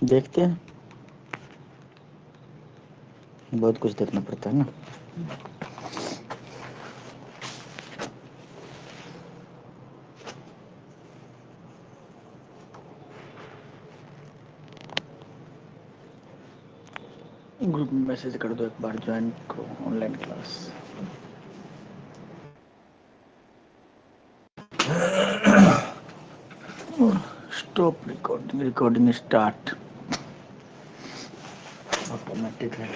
देखते हैं, बहुत कुछ देखना पड़ता है ना। ग्रुप में मैसेज कर दो एक बार, ज्वाइन करो online class. Stop recording, recording start automatic है।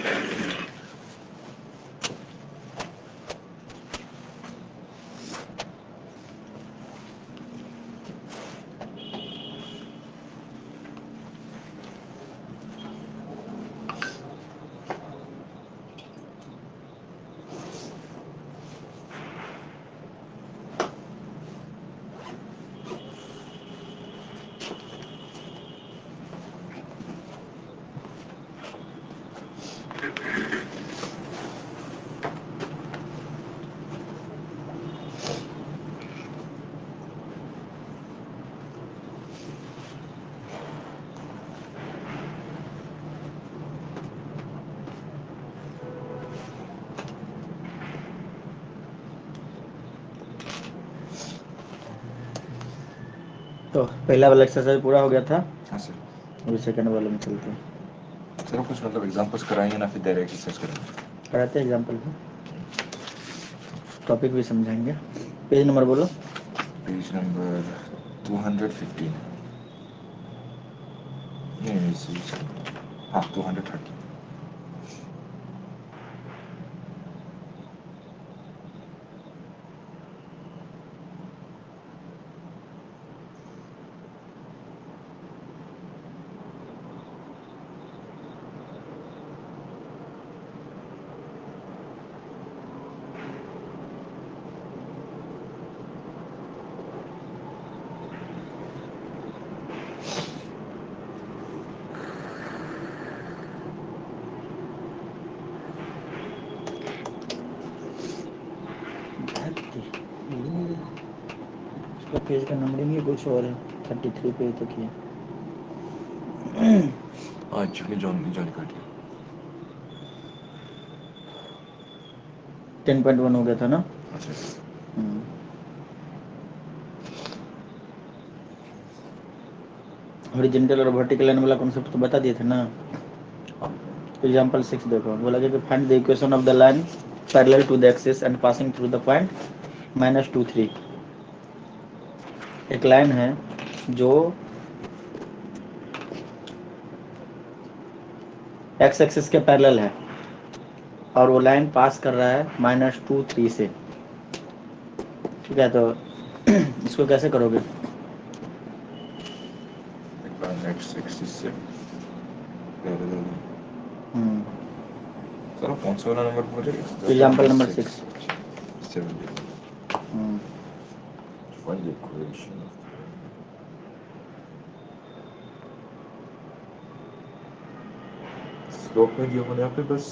तो पहला वाला एक्सरसाइज पूरा हो गया था। हाँ सर। अभी सेकंड वाले में चलते हैं। सर कुछ मतलब एग्जांपल्स कराएंगे ना, फिर डायरेक्ट एक्सरसाइज करेंगे? कराते हैं एग्जाम्पल भी, टॉपिक भी समझाएंगे। पेज नंबर बोलो। Page number 215। नहीं, हाँ 230। इसका पेज का नंबरिंग ही कुछ और है, 33 पेज तक ही है। आज चुके जॉन कर दिया। 10.1 हो गया था ना। अच्छा। हॉरिजॉन्टल और वर्टिकल लाइन वाला कॉन्सेप्ट तो बता दिए थे ना। एग्जांपल 6 देखो, बोला कि find the equation of the line parallel to the axis and passing through the point -2 3। एक लाइन है जो एक्स एक्सिस के पैरेलल है और वो लाइन पास कर रहा है -2 3 से। ठीक है, तो इसको कैसे करोगे? एक्स एक्सिस से पैरेलल। सर कौन सा वाला नंबर बोले? Example number 6। 7। Find the equation of slope में दिया हुआ यहाँ पे बस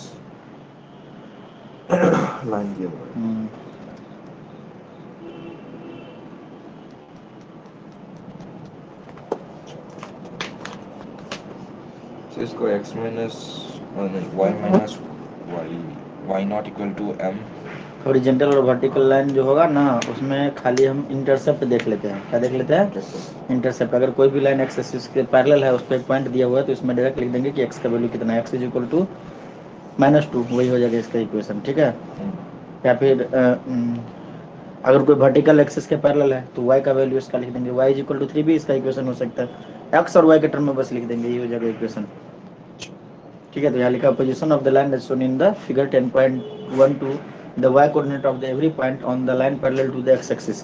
लाइन दिया हुआ है। तो इसको x minus y minus y not equal to m। Horizontal और वर्टिकल लाइन जो होगा ना, उसमें खाली हम इंटरसेप्ट देख लेते हैं। क्या देख लेते हैं? इंटरसेप्ट। अगर कोई भी लाइन एक्स एक्सिस के पैरेलल है, उस पर एक पॉइंट दिया हुआ है, तो इसमें डायरेक्ट लिख देंगे कि एक्स का वैल्यू कितना है, एक्स इज इक्वल टू -2, वही हो जाएगा इसका इक्वेशन। ठीक है, या फिर अगर कोई वर्टिकल एक्सिस के पैरेलल है तो y का वैल्यू इसका लिख देंगे, y इज इक्वल टू 3 भी इसका इक्वेशन हो सकता है। x और y के टर्म में बस लिख देंगे, ये हो जाएगा इक्वेशन। ठीक है, तो यहाँ लिखा position of the line as shown in the figure 10.12, the y coordinate of the every point on the line parallel to the x axis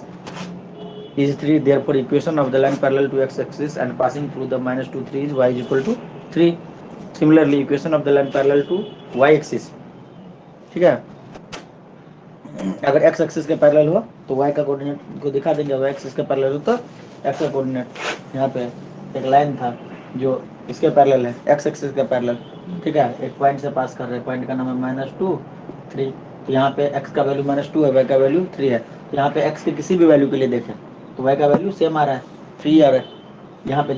is 3, therefore equation of the line parallel to x axis and passing through the -2 3 is y is equal to 3. Similarly equation of the line parallel to y axis, ठीक है, अगर x axis के parallel हो तो y का coordinate को दिखा देंगे, y एक्सिस के पैरेलल हो तो x का कोऑर्डिनेट। यहाँ पे एक लाइन था जो इसके पैरेलल है, x एक्सिस के पैरेलल। ठीक है, एक पॉइंट से पास कर रहे हैं, पॉइंट का नाम है -2 3। तो यहाँ पे x का वैल्यू -2 है, y का वैल्यू 3 है। तो यहाँ पे x के किसी भी वैल्यू के लिए देखें तो y का वैल्यू सेम आ रहा है, 3 आ रहा है। यहाँ पे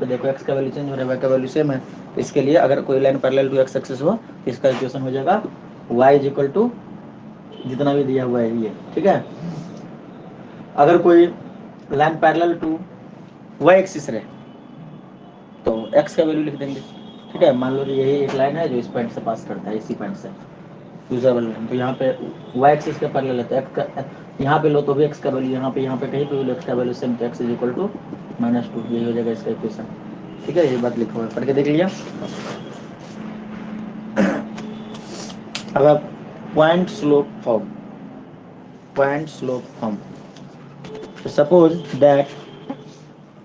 देखो एक्स का वैल्यू चेंज हो रहा है, वाई का वैल्यू सेम है। तो इसके लिए अगर कोई line parallel to x axis हो तो इसका इक्वेशन हो जाएगा y इज इक्वल टू जितना भी दिया हुआ है ये, ठीक है। अगर कोई line parallel to y axis रहे तो x का वैल्यू लिख देंगे, ठीक है। मान लो कि यही एक लाइन है जो इस पॉइंट से पास करता है, इसी पॉइंट से यूजरेबल लाइन, तो यहाँ पे y एक्सिस के पैरेलल है तो x का यहाँ पे लो तो भी x का वैल्यू यहाँ पे कहीं पे भी लो x का वैल्यू सेम, तो x इज इक्वल टू -2, यही हो जाएगा इसका इक्वेशन, ठीक है। ये बात लिखा हुआ है, पढ़ के देख लिया। अब पॉइंट स्लोप फॉर्म, तो suppose that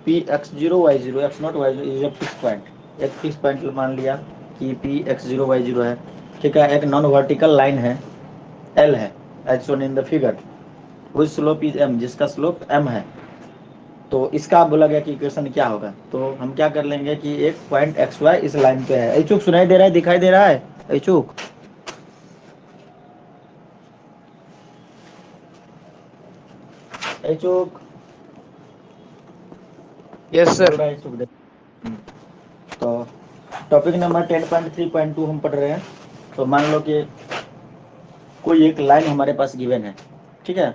P x zero y zero x not y zero is a fix point, एक फिक्स पॉइंट मान लिया कि P x zero y zero है, ठीक है। एक नॉन वर्टिकल लाइन है एल है as shown in the figure, which slope is m, जिसका स्लोप एम है। तो इसका बोला गया कि इक्वेशन क्या होगा, तो हम क्या कर लेंगे कि एक पॉइंट एक्स वाई इस लाइन पे है। ऐचूक सुनाई दे रहा है, दिखाई दे रहा है ऐचूक? ऐचूक यस बोल सर। रहा है ऐचूक, तो टॉपिक नंबर 10.3.2 हम पढ़ रहे हैं। तो मान लो कि कोई एक लाइन हमारे पास गिवन है, ठीक है।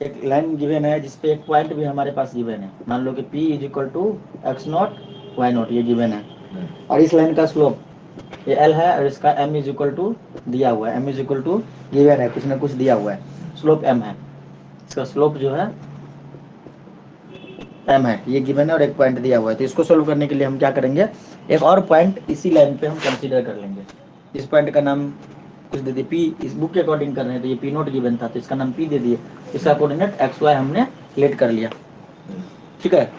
एक लाइन गिवन है जिसपे एक पॉइंट भी हमारे पास गिवन है, मान लो कि P is equal to x not y not, ये गिवन है। और इस लाइन का स्लोप ये L है और इसका M इज इक्वल टू दिया हुआ है, M is equal to given है, कुछ ना कुछ दिया हुआ है, स्लोप M है। इसका स्लोप जो है M है, ये गिवन है और एक पॉइंट दिया हुआ है। तो इसको सोल्व करने के लिए हम क्या करेंगे, एक और पॉइंट इसी लाइन पे हम कंसीडर कर लेंगे। इस पॉइंट का नाम कुछ दे दिए, पी, इस बुक के अकॉर्डिंग कर रहे हैं तो ये पी नोट गिवन था तो इसका नाम पी दे दिए, इसका कोऑर्डिनेट एक्स वाई हमने लेट कर लिया, ठीक है।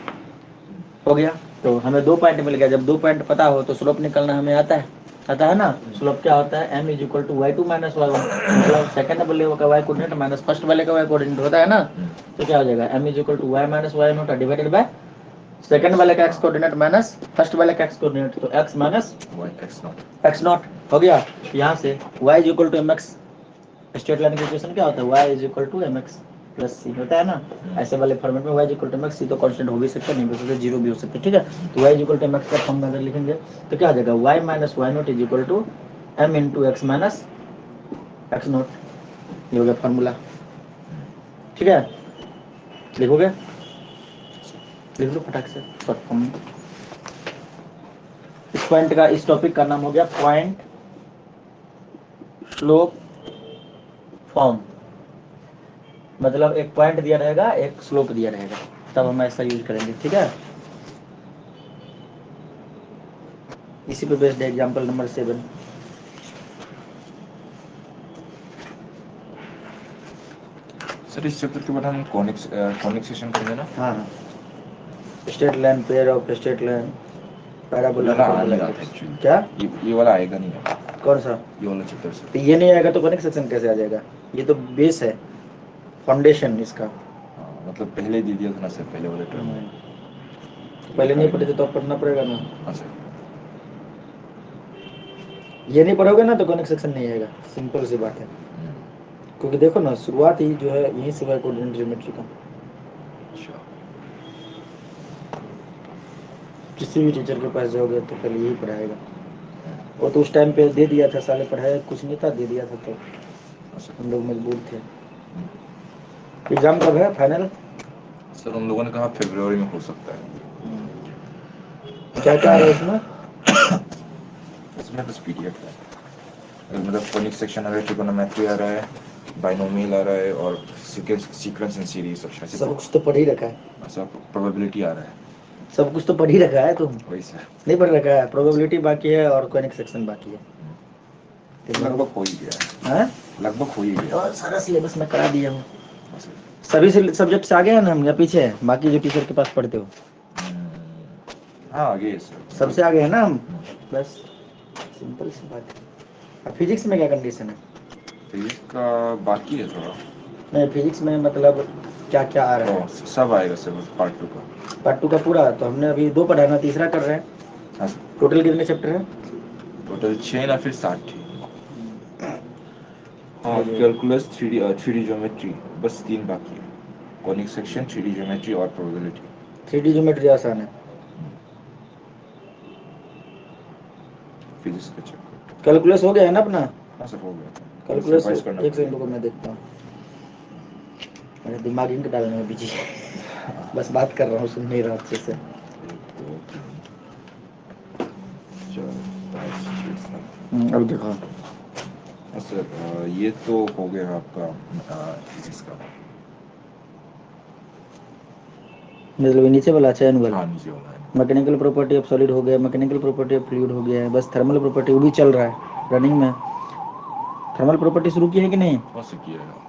हो गया, तो हमें 2 पॉइंट मिल गया। जब 2 पॉइंट पता हो तो स्लोप निकलना हमें आता है ना। स्लोप क्या होता है, m is equal to y two minus Y one, मतलब सेकंड वाले का वाई कोऑर्डिनेट माइनस फर्स्ट वाले का वाई कोऑर्डिनेट होता है ना। तो क्या हो जाएगा, m is equal to y minus y naught divided by second वाले का x कोऑर्डिनेट माइनस फर्स्ट वाले का x कोऑर्डिनेट, तो x माइनस x नॉट हो गया। यहाँ से y is equal to mx, straight line का इक्वेशन क्या होता है, y is equal to mx plus c होता है ना। ऐसे वाले फॉर्मेट में y is equal to mx, c तो कांस्टेंट हो भी सकता है, नहीं हो सकता, जीरो भी हो सकता है, ठीक है। तो y is equal to mx का फॉर्म में अगर लिखेंगे तो क्या आ जाएगा, y minus y not is equal to m into x minus x not, ये हो गया फॉर्मूला, ठीक है। लिखोगे, लिख लो फटाक से शॉर्ट फॉर्म में। इस पॉइंट का, इस टॉपिक का नाम हो गया पॉइंट स्लोप फॉर्म, मतलब एक पॉइंट दिया रहेगा एक स्लोप दिया रहेगा, तब हम ऐसा यूज करेंगे, ठीक है। इसी पे बेस्ड एग्जांपल नंबर 7। सर इस चैप्टर के बाद हम कॉनिक सेक्शन करेंगे ना? हाँ हाँ, straight line, pair of straight line, parabola, वाला आ नहीं हाइपरबोला, रहा था एक्चुअली। क्या ये वाला आएगा नहीं है, कौन सा, ये वाला चैप्टर तो से। ये नहीं आएगा तो कनेक्ट सेक्शन कैसे आ जाएगा, ये तो बेस है, फाउंडेशन इसका। हाँ, मतलब पहले दे दिया था ना सर, पहले वाले टर्म में। पहले नहीं पढ़े थे तो अब पढ़ना पड़ेगा ना, हाँ सर। ये नहीं पढ़ोगे ना तो कनेक्ट सेक्शन नहीं आएगा, सिंपल सी बात है। क्योंकि देखो ना, शुरुआत ही जो है यहीं से हुआ कोऑर्डिनेट ज्योमेट्री का। अच्छा। किसी भी टीचर के पास जाओगे तो पहले यही पढ़ाएगा, वो तो उस टाइम पे दे दिया था, साले पढ़ाया कुछ नहीं था, दे दिया था तो हम लोग मजबूर थे। एग्जाम कब है फाइनल? सर उन लोगों ने कहा फरवरी में हो सकता है। क्या क्या आ रहा है इसमें? इसमें बस पीडीएफ है, मतलब कॉनिक सेक्शन आ रहा है, ट्रिगोनोमेट्री आ रहा है, बाइनोमियल आ रहा है और सीक्वेंस एंड सीरीज अच्छा से सब कुछ तो पढ़ ही रखा है, सब प्रोबेबिलिटी आ रहा है। सब कुछ तो पढ़ ही रखा है तुम, वही सर, नहीं पढ़ रखा है? प्रोबेबिलिटी बाकी है और कॉनिक सेक्शन बाकी है, लगभग हो ही गया है, हैं? लगभग हो ही गया और सारा सिलेबस मैं करा दिया हूँ। है सर। सभी सब्जेक्ट से आगे हैं ना हम, या पीछे हैं बाकी जो टीचर के पास पढ़ते हो? हाँ आगे है सर, सबसे आगे है ना हम, बस सिंपल सी बात है। अब फिजिक्स में क्या कंडीशन है? फिजिक्स का बाकी है थोड़ा। नहीं, फिजिक्स में मतलब क्या क्या आ रहा है? सब आएगा सर, बस पार्ट 2 का। पार्ट 2 का पूरा? तो हमने अभी 2 पढ़ा ना, तीसरा कर रहे हैं। हाँ सर, टोटल कितने चैप्टर हैं? टोटल 6 या फिर 7 थी। हाँ, कैलकुलस, 3D ज्योमेट्री, बस 3 बाकी है, कॉनिक सेक्शन, 3D ज्योमेट्री और प्रोबेबिलिटी। 3D ज्योमेट्री आसान है। फिजिक्स का चैप्टर। कैलकुलस हो गया है ना अपना? हाँ सर, हो गया। बस कैलकुलस रिवाइज करना एक सेकंड रुको, पड़ेगा। मैं देखता हूँ। मेरा दिमाग इंक डालने में बिजी है। बस बात कर रहा हूँ, सुन नहीं रहा अच्छे से। 1 2 3 4 5 6 7। अब देखो, हाँ सर, ये तो हो गया आपका फिजिक्स का। मतलब ये नीचे वाला अच्छा एनुअल। हाँ, नीचे वाला है। मैकेनिकल प्रॉपर्टी ऑफ सॉलिड हो गया, मैकेनिकल प्रॉपर्टी ऑफ फ्लूइड हो गया है, बस थर्मल प्रॉपर्टी वो भी चल रहा है रनिंग में। थर्मल प्रॉपर्टी शुरू की है कि नहीं? कौन सा किया है?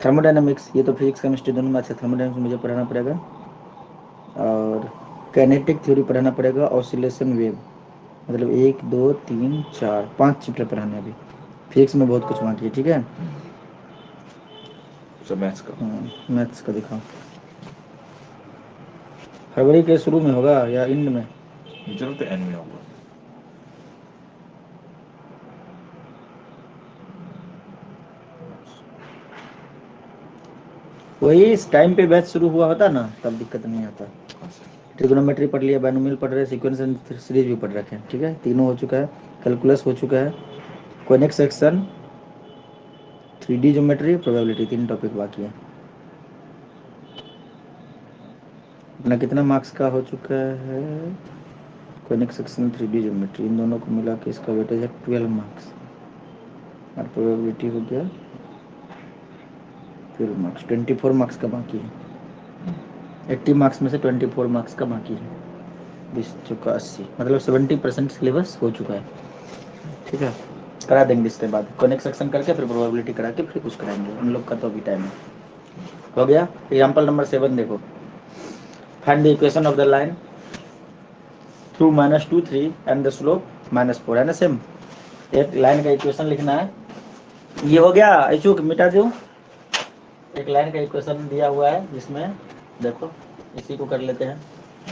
थर्मोडायनामिक्स, ये तो फिजिक्स केमिस्ट्री दोनों में अच्छा। थर्मोडायनामिक्स मुझे पढ़ाना पड़ेगा, और काइनेटिक थ्योरी पढ़ाना पड़ेगा, ऑसिलेशन वेव, मतलब 1 2 3 4 5 चैप्टर पढ़ाने हैं अभी। फिजिक्स में बहुत कुछ बाकी है, ठीक है। सर मैथ्स का। मैथ्स का दिखाओ। फरवरी के शुरू में होगा या एंड में? मुझे लगता है एन में होगा। वही इस टाइम पे बैच शुरू हुआ होता ना, तब दिक्कत नहीं आता। हाँ सर। ट्रिग्नोमेट्री पढ़ लिया, बाइनोमियल पढ़ रहे, सीक्वेंस एंड सीरीज भी पढ़ रखे हैं, ठीक है। तीनों हो चुका है। कैलकुलस हो चुका है, conic section, 3D geometry, probability, 3 topic बाकी है। अपना कितना मार्क्स का हो चुका है? कोनिक सेक्शन, 3D ज्योमेट्री, इन दोनों को मिला के इसका वेटेज है 12 मार्क्स, और प्रोबेबिलिटी हो गया 12 मार्क्स। 24 मार्क्स का बाकी है। 80 मार्क्स में से 24 मार्क्स का बाकी है। 20 चुका 80, मतलब 70% सिलेबस हो चुका है, ठीक है। करा देंगे इसके बाद कनेक्ट सेक्शन करके, फिर प्रोबेबिलिटी करा के फिर कुछ कराएंगे उन लोग का, तो अभी टाइम है। हो गया। एग्जाम्पल नंबर 7 देखो। Find the equation of the line through -2 3 and the slope -4, है ना सेम। एक लाइन का इक्वेशन लिखना है। ये हो गया, ऐचूक मिटा दूं। एक लाइन का इक्वेशन दिया हुआ है जिसमें देखो, इसी को कर लेते हैं।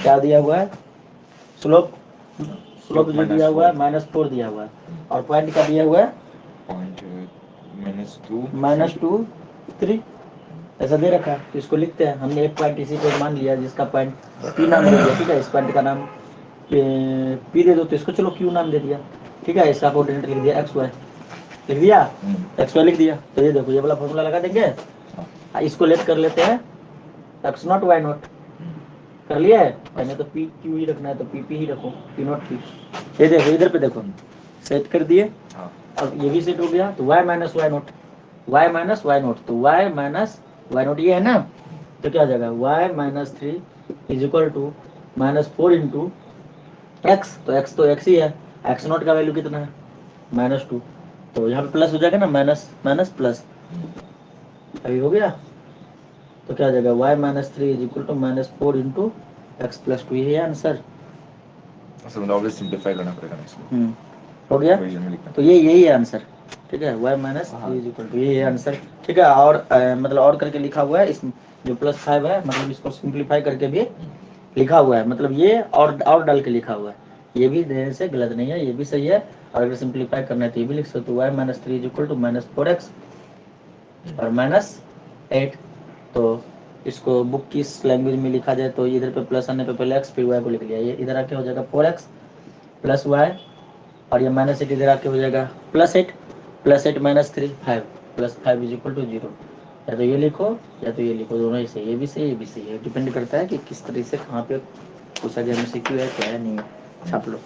क्या दिया हुआ है? स्लोप, स्लोप जो दिया हुआ है -4 दिया हुआ है, और पॉइंट का दिया हुआ है पॉइंट -2 -2 3, ऐसा दे रखा है। तो इसको लिखते हैं। हमने एक पॉइंट इसी को मान लिया जिसका पॉइंट पी नाम दे दिया, ठीक है। इस पॉइंट का नाम पी दे दो, तो इसको चलो क्यू नाम दे दिया, ठीक है। इसका कोऑर्डिनेट लिख दिया एक्स वाई, लिख दिया एक्स वाई लिख दिया। तो ये देखो, ये वाला फॉर्मूला लगा देंगे। इसको लेट कर लेते हैं एक्स नॉट वाई नॉट, कर लिया है। पहले तो पी क्यू ही रखना है, तो पी पी ही रखो, पी नॉट पी। ये देखो इधर पे देखो, सेट कर दिए। अब ये भी सेट हो गया, तो y minus y not, y minus y not, तो y माइनस वाई नॉट ये है ना। तो क्या हो जाएगा? y minus 3 is equal to -4 into x, तो x तो x ही है। एक्स नॉट का वैल्यू कितना है? -2, तो यहाँ पे प्लस हो जाएगा ना, माइनस माइनस प्लस, अभी हो गया। तो क्या हो जाएगा? y minus 3 is equal to -4 into x plus 2, ये है आंसर। सर मतलब ऑब्वियस सिंपलीफाई करना पड़ेगा ना इसको। हो गया। इक्वेशन में लिखना तो ये यही है आंसर, ठीक है। y minus 3 is equal to, ये है आंसर, ठीक है। और मतलब और करके लिखा हुआ है, इस जो +5 है, मतलब इसको सिंपलीफाई करके भी लिखा हुआ है, मतलब ये और डाल के लिखा हुआ है। ये भी देने से गलत नहीं है, ये भी सही है। और अगर सिंपलीफाई करना है तो ये भी लिख सकते हो, y minus 3 is equal to -4x और -8। तो इसको बुक की लैंग्वेज में लिखा जाए तो इधर पे प्लस आने पे पहले x, फिर y को लिख लिया, ये इधर आके हो जाएगा 4x प्लस y, और ये -8 इधर आके हो जाएगा +8, +8 -3 5, +5 इज इक्वल टू 0। या तो ये लिखो या तो ये लिखो, दोनों ही सही है। ये भी सही है, ये भी सही है, डिपेंड करता है कि किस तरह से कहाँ पे पूछा गया, MCQ है क्या है, नहीं है। छाप लो।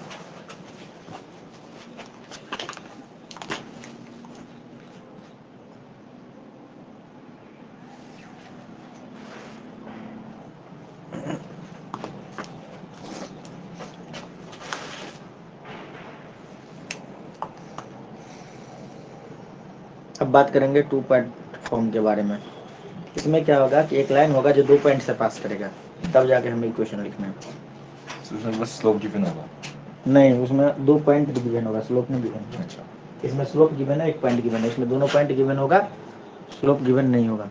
अब बात करेंगे 2 पॉइंट फॉर्म के बारे में। इसमें क्या होगा कि एक लाइन होगा जो 2 पॉइंट से पास करेगा, तब जाके हमें इक्वेशन लिखना है। सर उसमें बस स्लोप गिवन होगा। नहीं, उसमें 2 पॉइंट गिवन होगा, स्लोप नहीं गिवन होगा। अच्छा। इसमें स्लोप गिवन है, 1 पॉइंट गिवन है। इसमें दोनों पॉइंट गिवन होगा, स्लोप गिवन नहीं होगा।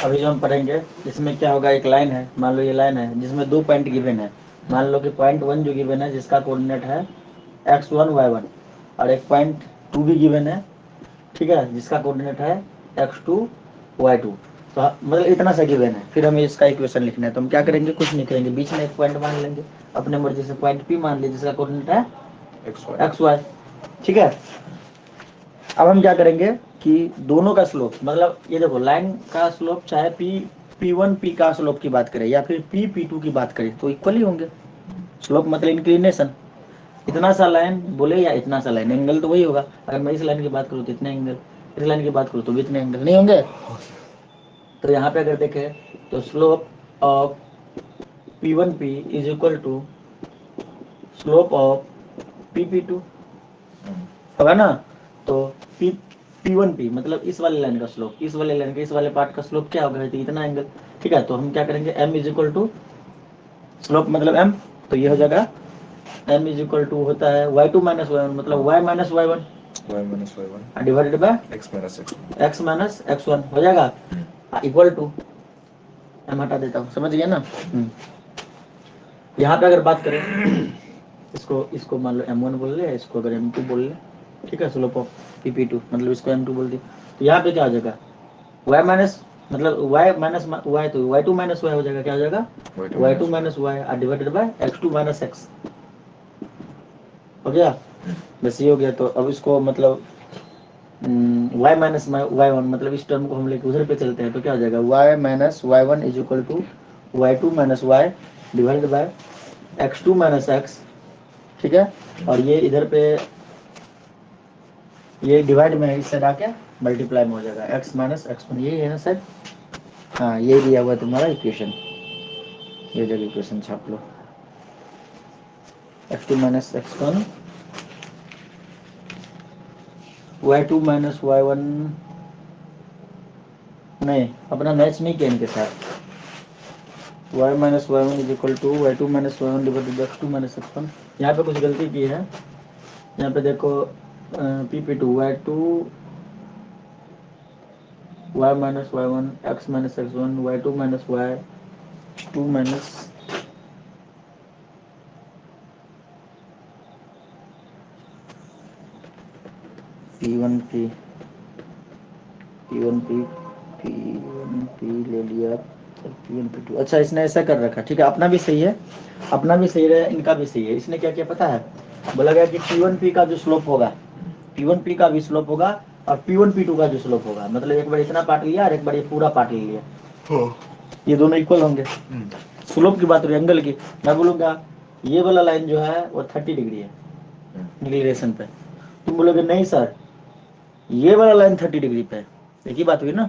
अभी जो हम पढ़ेंगे इसमें क्या होगा, एक लाइन है, मान लो ये लाइन है जिसमें 2 पॉइंट गिवन है। मान लो कि पॉइंट 1 जो गिवन है जिसका कोऑर्डिनेट है x1 y1, और एक पॉइंट 2 भी गिवन है, ठीक है, जिसका कोऑर्डिनेट है x2 y2। तो मतलब इतना सा गिवन है, फिर हमें इसका इक्वेशन लिखना है। तो हम क्या करेंगे, कुछ नहीं करेंगे, बीच में एक पॉइंट मान लेंगे अपने मर्जी से, पॉइंट P मान लीजिए जिसका कोऑर्डिनेट है XY। xy, ठीक है। अब हम क्या करेंगे कि दोनों का स्लोप, मतलब ये देखो लाइन का स्लोप चाहे P1 P का स्लोप की बात करें या फिर P2 की बात करें तो इक्वल ही होंगे। स्लोप मतलब इंक्लिनेशन, इतना सा लाइन बोले या इतना सा लाइन, एंगल तो वही होगा। अगर मैं इस लाइन की बात करूँ तो इतने एंगल, इस लाइन की बात करूँ तो भी इतने एंगल नहीं होंगे। तो यहाँ पे अगर देखें तो slope of P1P is equal to slope of P2 होगा ना। तो P1P मतलब इस वाले लाइन का स्लोप, इस वाले लाइन का, इस वाले पार्ट का स्लोप क्या होगा, तो इतना एंगल, ठीक है। तो हम क्या करेंगे, m is equal to slope मतलब m, तो ये हो जाएगा m इज इक्वल टू होता है y2 माइनस y1 मतलब y minus y1 divided by x minus x1 हो जाएगा इक्वल टू, m हटा देता हूँ, समझ गया ना। यहाँ पे अगर बात करें इसको मान लो m1 बोल ले, इसको अगर m2 बोल ले, ठीक है, स्लोप ऑफ P2 मतलब इसको m2 बोल दी। तो यहाँ पे क्या हो जाएगा, y माइनस मतलब y माइनस y, तो y2 माइनस y हो जाएगा, क्या हो जाएगा y2 minus y divided by x2 minus x, हो गया। बस ये हो गया। तो अब इसको मतलब y माइनस y1 मतलब इस टर्म को हम लेके उधर पे चलते हैं, तो क्या हो जाएगा y minus y1 is equal to y2 minus y divided by x2 minus x, ठीक है। और ये इधर पे ये डिवाइड में इस साइड आके मल्टीप्लाई में हो जाएगा x माइनस x1, यही है ना सर। हाँ ये दिया हुआ तुम्हारा इक्वेशन, ये जगह इक्वेशन छाप लो, x2 minus x1 y2 minus y1, नहीं अपना मैच नहीं किया इनके साथ। y minus y1 is equal to y2 minus y1 divided by x2 minus x1। यहाँ पे कुछ गलती की है, यहाँ पे देखो P2 y2 y minus y1 x minus x1 y2 minus y2 minus P1P P1P P1P ले लिया, P1P2, अच्छा इसने ऐसा कर रखा, ठीक है, अपना भी सही है, अपना भी सही है, इनका भी सही है। इसने क्या किया पता है, बोला गया कि P1P का जो स्लोप होगा, P1P का भी स्लोप होगा और P1P2 का जो स्लोप होगा, मतलब एक बार इतना पार्ट लिया और एक बार ये पूरा पार्ट ले लिया, ये दोनों इक्वल होंगे। स्लोप की बात हो रही है, एंगल की, मैं बोलूँगा ये वाला लाइन जो है वो 30 डिग्री है इंक्लिनेशन पे, तुम बोलोगे नहीं सर ये वाला लाइन 30 डिग्री पे है, एक ही बात हुई ना।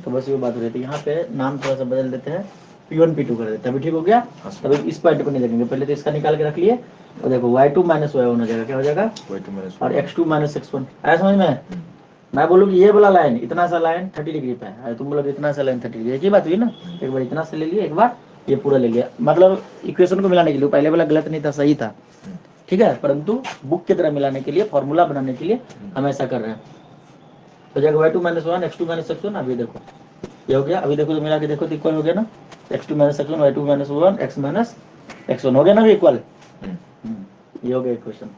तो बस ये बात हो रही थी, यहाँ पे नाम थोड़ा सा बदल देते हैं, P1P2 कर देते हैं, अभी ठीक हो गया। तब इस पॉइंट को नहीं देखेंगे, पहले तो इसका निकाल के रख लिए, और देखो y2 माइनस y1 हो जाएगा, क्या हो जाएगा और x2 माइनस x1, आया समझ में। मैं बोलूँ कि ये वाला लाइन इतना सा लाइन 30 डिग्री पे है, तुम बोलोगे इतना सा लाइन 30 डिग्री, एक ही बात हुई ना। एक बार इतना सा ले लिए, एक बार ये पूरा ले लिया, मतलब इक्वेशन को मिलाने के लिए, पहले वाला गलत नहीं था सही था, ठीक है, परंतु बुक की तरह मिलाने के लिए, फॉर्मूला बनाने के लिए हम ऐसा कर रहे हैं। तो जाएगा y2 minus one x2 minus x1, अभी देखो ये हो गया, अभी देखो तो मिला के देखो तो इक्वल हो गया ना, x2 minus x1 y2 minus one x minus x1 हो गया ना भी इक्वल। ये हो गया इक्वेशन।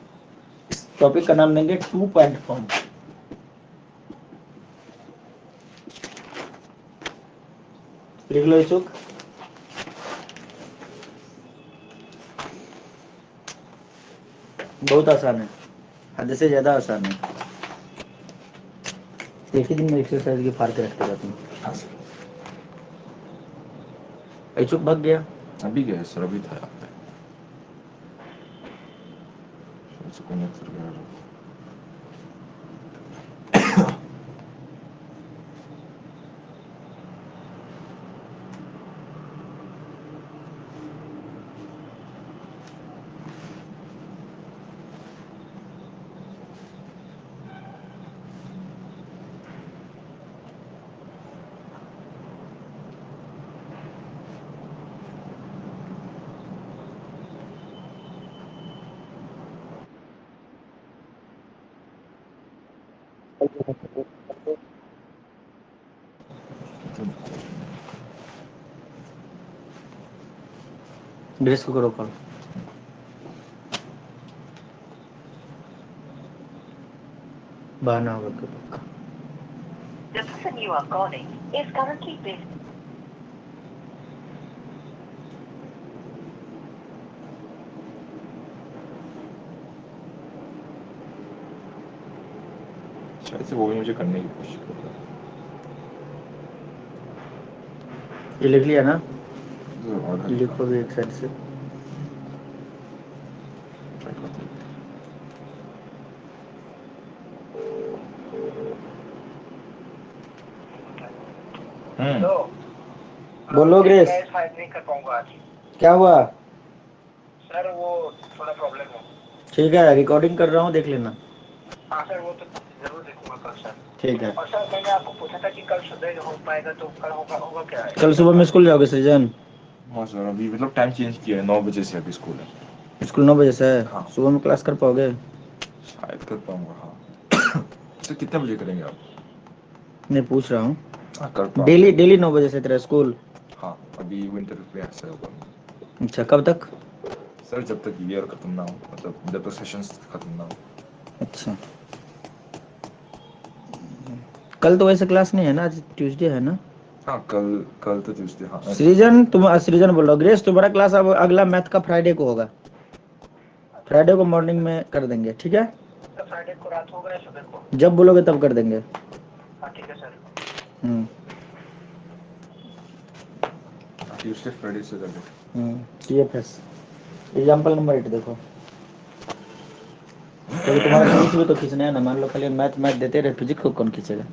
इस टॉपिक का नाम देंगे 2 पॉइंट फॉर्म, लिख लो इच्छुक। बहुत आसान है, हद से ज्यादा आसान है, एक ही दिन में एक्सरसाइज की फाड़ के रखते रहते हैं। इच्छुक भाग गया, अभी गया सर, अभी था यहाँ पे। कनेक्ट कर गया। ड्रेस को करो कॉल। बहाना होगा कि पक्का। The person you are calling is currently busy. शायद से वो भी मुझे करने की कोशिश कर रहा ये लिख लिया ना? है। और हल्का लिखो भी एक साइड से। ट्राई करते हैं। तो बोलो ग्रेस। कैश फाइल नहीं कर पाऊंगा आज क्या हुआ? सर, वो थोड़ा प्रॉब्लम है। ठीक है, रिकॉर्डिंग कर रहा हूँ, देख लेना। हाँ सर, वो तो जरूर देखूंगा कल सर। ठीक है। और सर, मैंने आपको पूछा था कि कल सुबह हो पाएगा, तो कल होगा क्या? कल सुबह में स्कूल जाओगे सृजन? हाँ सर, अभी मतलब टाइम चेंज किया है, 9 बजे से अभी स्कूल है। स्कूल 9 बजे से है? हाँ। सुबह में क्लास कर पाओगे? शायद कर पाऊंगा, हाँ। तो कितने बजे करेंगे आप? नहीं, पूछ रहा हूँ। हाँ, कर पाऊंगा। डेली 9 बजे से तेरा स्कूल? हाँ, अभी विंटर ब्रेक से होगा। अच्छा, कब तक? सर, जब तक ईयर खत्म ना हो, मतलब जब तक सेशंस खत्म ना हो। अच्छा, कल तो वैसे क्लास नहीं है ना, आज ट्यूसडे है ना? हाँ, कल कल तो ट्यूसडे, हाँ। सृजन, सृजन बोल रहा हूँ। ग्रेस, तुम्हारा क्लास अब अगला मैथ का फ्राइडे को होगा। फ्राइडे को मॉर्निंग में कर देंगे, ठीक है? तो फ्राइडे को रात होगा या सुबह को? जब बोलोगे तब कर देंगे। हाँ ठीक है सर। ट्यूसडे फ्राइडे से कर दो। TFS एग्जाम्पल नंबर 8 देखो। क्योंकि तुम्हारा फिजिक्स भी तो खींचना है ना। मान लो खाली मैथ मैथ देते रहे, फिजिक्स को कौन खींचेगा?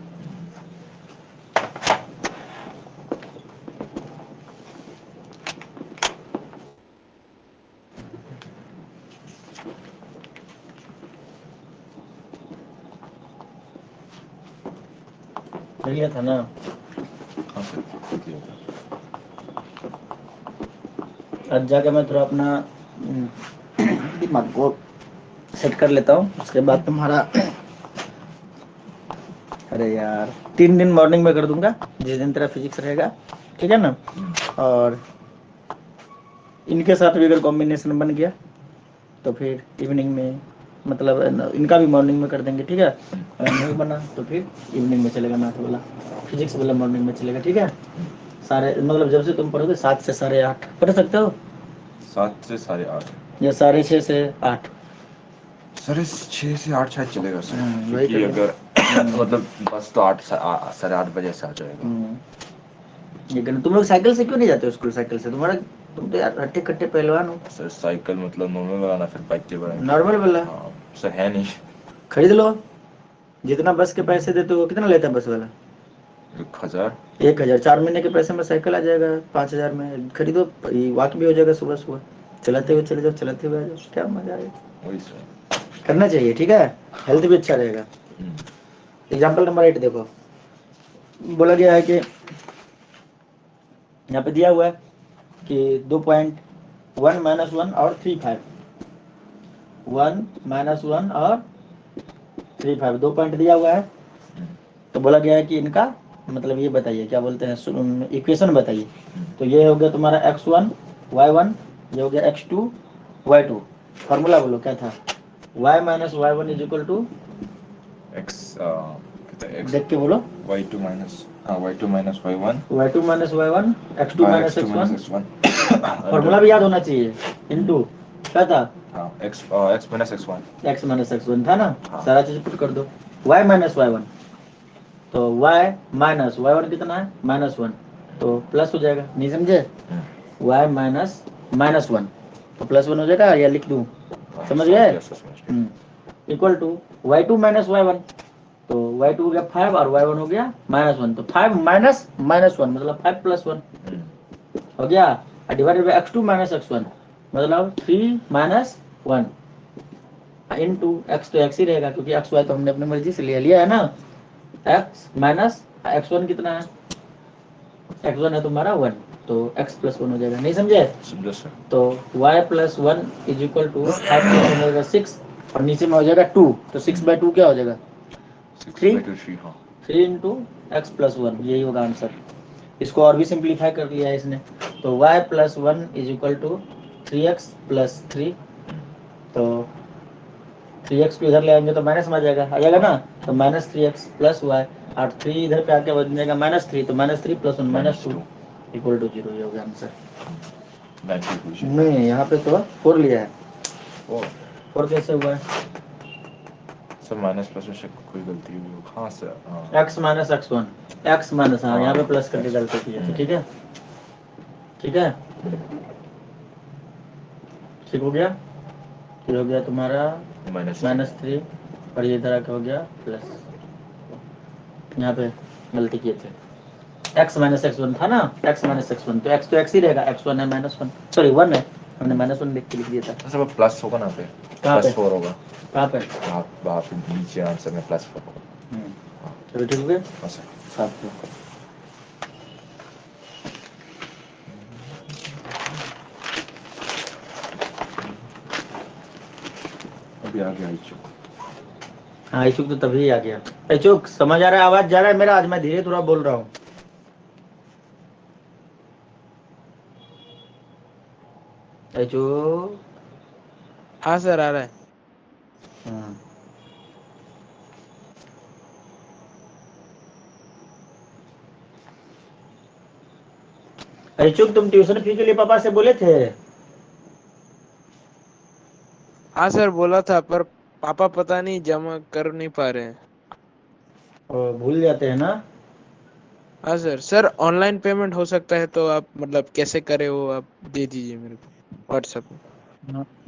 लिया था ना? हाँ सर, क्लियर था। आज जाके मैं थोड़ा अपना दिमाग को सेट कर लेता हूँ, उसके बाद तुम्हारा अरे यार 3 दिन मॉर्निंग में कर दूंगा, जिस दिन तेरा फिजिक्स रहेगा, ठीक है ना? और इनके साथ भी अगर कॉम्बिनेशन बन गया तो फिर इवनिंग में, मतलब इनका भी मॉर्निंग में कर देंगे, ठीक है? अगर नहीं बना तो फिर इवनिंग में चलेगा मैथ वाला, फिजिक्स वाला मॉर्निंग में चलेगा, ठीक है? सारे मतलब जब से तुम पढ़ोगे 7 से 8:30 पढ़ सकते हो, 7 से 8:30 या 6:30 से 8? सर, 6 से 8 शायद चलेगा सर, वही क्योंकि कर अगर मतलब बस तो 8 साढ़े 8 बजे से आ जाएगा। लेकिन तुम लोग साइकिल से क्यों नहीं जाते हो स्कूल? साइकिल से तुम्हारा, तुम तो यार हट्टे कट्टे पहलवान हो। सर, साइकिल मतलब नॉर्मल वाला, फिर बाइक के बारे में नॉर्मल वाला हाँ सर, है नहीं। खरीद लो। जितना बस के पैसे देते हो, कितना लेता है बस वाला? 1,000। 1,000। 4 महीने के पैसे में साइकिल आ जाएगा 5,000 में। खरीदो, वॉक भी हो जाएगा सुबह सुबह, चलाते हुए चले जाओ, चलाते हुए आ जाओ, क्या मजा आएगा। वही सर। करना चाहिए, ठीक है? हेल्थ भी अच्छा रहेगा। एग्जाम्पल नंबर 8 देखो। बोला गया है कि यहाँ पे दिया हुआ है कि 2.1 -1 और 3.5, 1 -1 और 3.5, 2 पॉइंट दिया हुआ है। तो बोला गया है कि इनका मतलब ये बताइए, क्या बोलते हैं, इक्वेशन बताइए। तो ये हो गया तुम्हारा x1 y1, ये हो गया x2 y2। फॉर्मूला बोलो क्या था? y - y1 = एक्स कितना एक्स देख के बोलो। y2 माइनस, हाँ, y2 minus y1 y2 - y1 x2 - x2 x1। Minus x1 formula भी याद होना चाहिए। इनटू क्या था? हाँ, x minus x1। x - x1 था ना? हाँ। सारा चीज पुट कर दो। y - y1, तो y - y1 कितना है? -1, तो प्लस हो जाएगा, नहीं समझे? y - -1 तो +1 हो जाएगा, या लिख दूं? समझ गए? इक्वल टू y2 - y1, तो y2 हो गया 5 और y1 हो गया -1, तो 5 माइनस -1 मतलब 5 + 1 हो गया, डिवाइडेड बाय x2 - x1 मतलब 3 - 1 इनटू x, तो x ही रहेगा क्योंकि x y तो हमने अपनी मर्जी से लिया है ना। x माइनस x1 कितना है? x1 है तुम्हारा 1, तो x + 1 हो जाएगा, नहीं समझे? तो y + 1 = 5 + 1 हो जाएगा 6, और नीचे में हो जाएगा 2, तो 6/2 क्या हो जाएगा? 3। 3 इंटू x + 1, यही होगा आंसर। इसको और भी सिंप्लीफाई कर लिया है इसने, तो y + 1 = 3x प्लस 3, तो 3x को इधर ले आएंगे तो माइनस में आ जाएगा ना, तो -3x प्लस वाई, और 3 इधर पे आके बन जाएगा -3, तो -3 प्लस 1 -2 इक्वल टू 0, ये हो गया आंसर। नहीं यहाँ पे तो 4 लिया है, 4 कैसे हुआ है? सर माइनस प्लस में कोई गलती हुई हो? हाँ sir, x minus x1, x minus, हाँ यहाँ पे प्लस करके गलती की है, ठीक है, ठीक है, ठीक हो गया, फिर हो गया तुम्हारा -3, और ये इधर आके हो गया प्लस, यहाँ पे गलती किए थे, x माइनस x1 था ना, x माइनस x1, तो x तो x ही रहेगा, x1 है -1, सॉरी 1 है, हमने -1 लिख दिया था। सर प्लस होगा ना पे, कहाँ पे? +4 होगा, कहाँ पे? आप नीचे आंसर में +4 होगा। चलो ठीक हो गया, हाँ सर। साफ हो। अभी आ गया इच्छुक। हाँ इच्छुक तो तभी आ गया। इच्छुक समझ आ रहा है, आवाज जा रहा है मेरा? आज मैं धीरे थोड़ा बोल रहा हूँ। इच्छुक, हाँ सर आ रहा है। हाँ इच्छुक, तुम ट्यूशन फी के लिए पापा से बोले थे? हाँ सर बोला था, पर पापा पता नहीं जमा कर नहीं पा रहे हैं। भूल जाते हैं ना? हाँ सर ऑनलाइन पेमेंट हो सकता है तो आप मतलब कैसे करे वो आप दे दीजिए मेरे को व्हाट्सएप पे।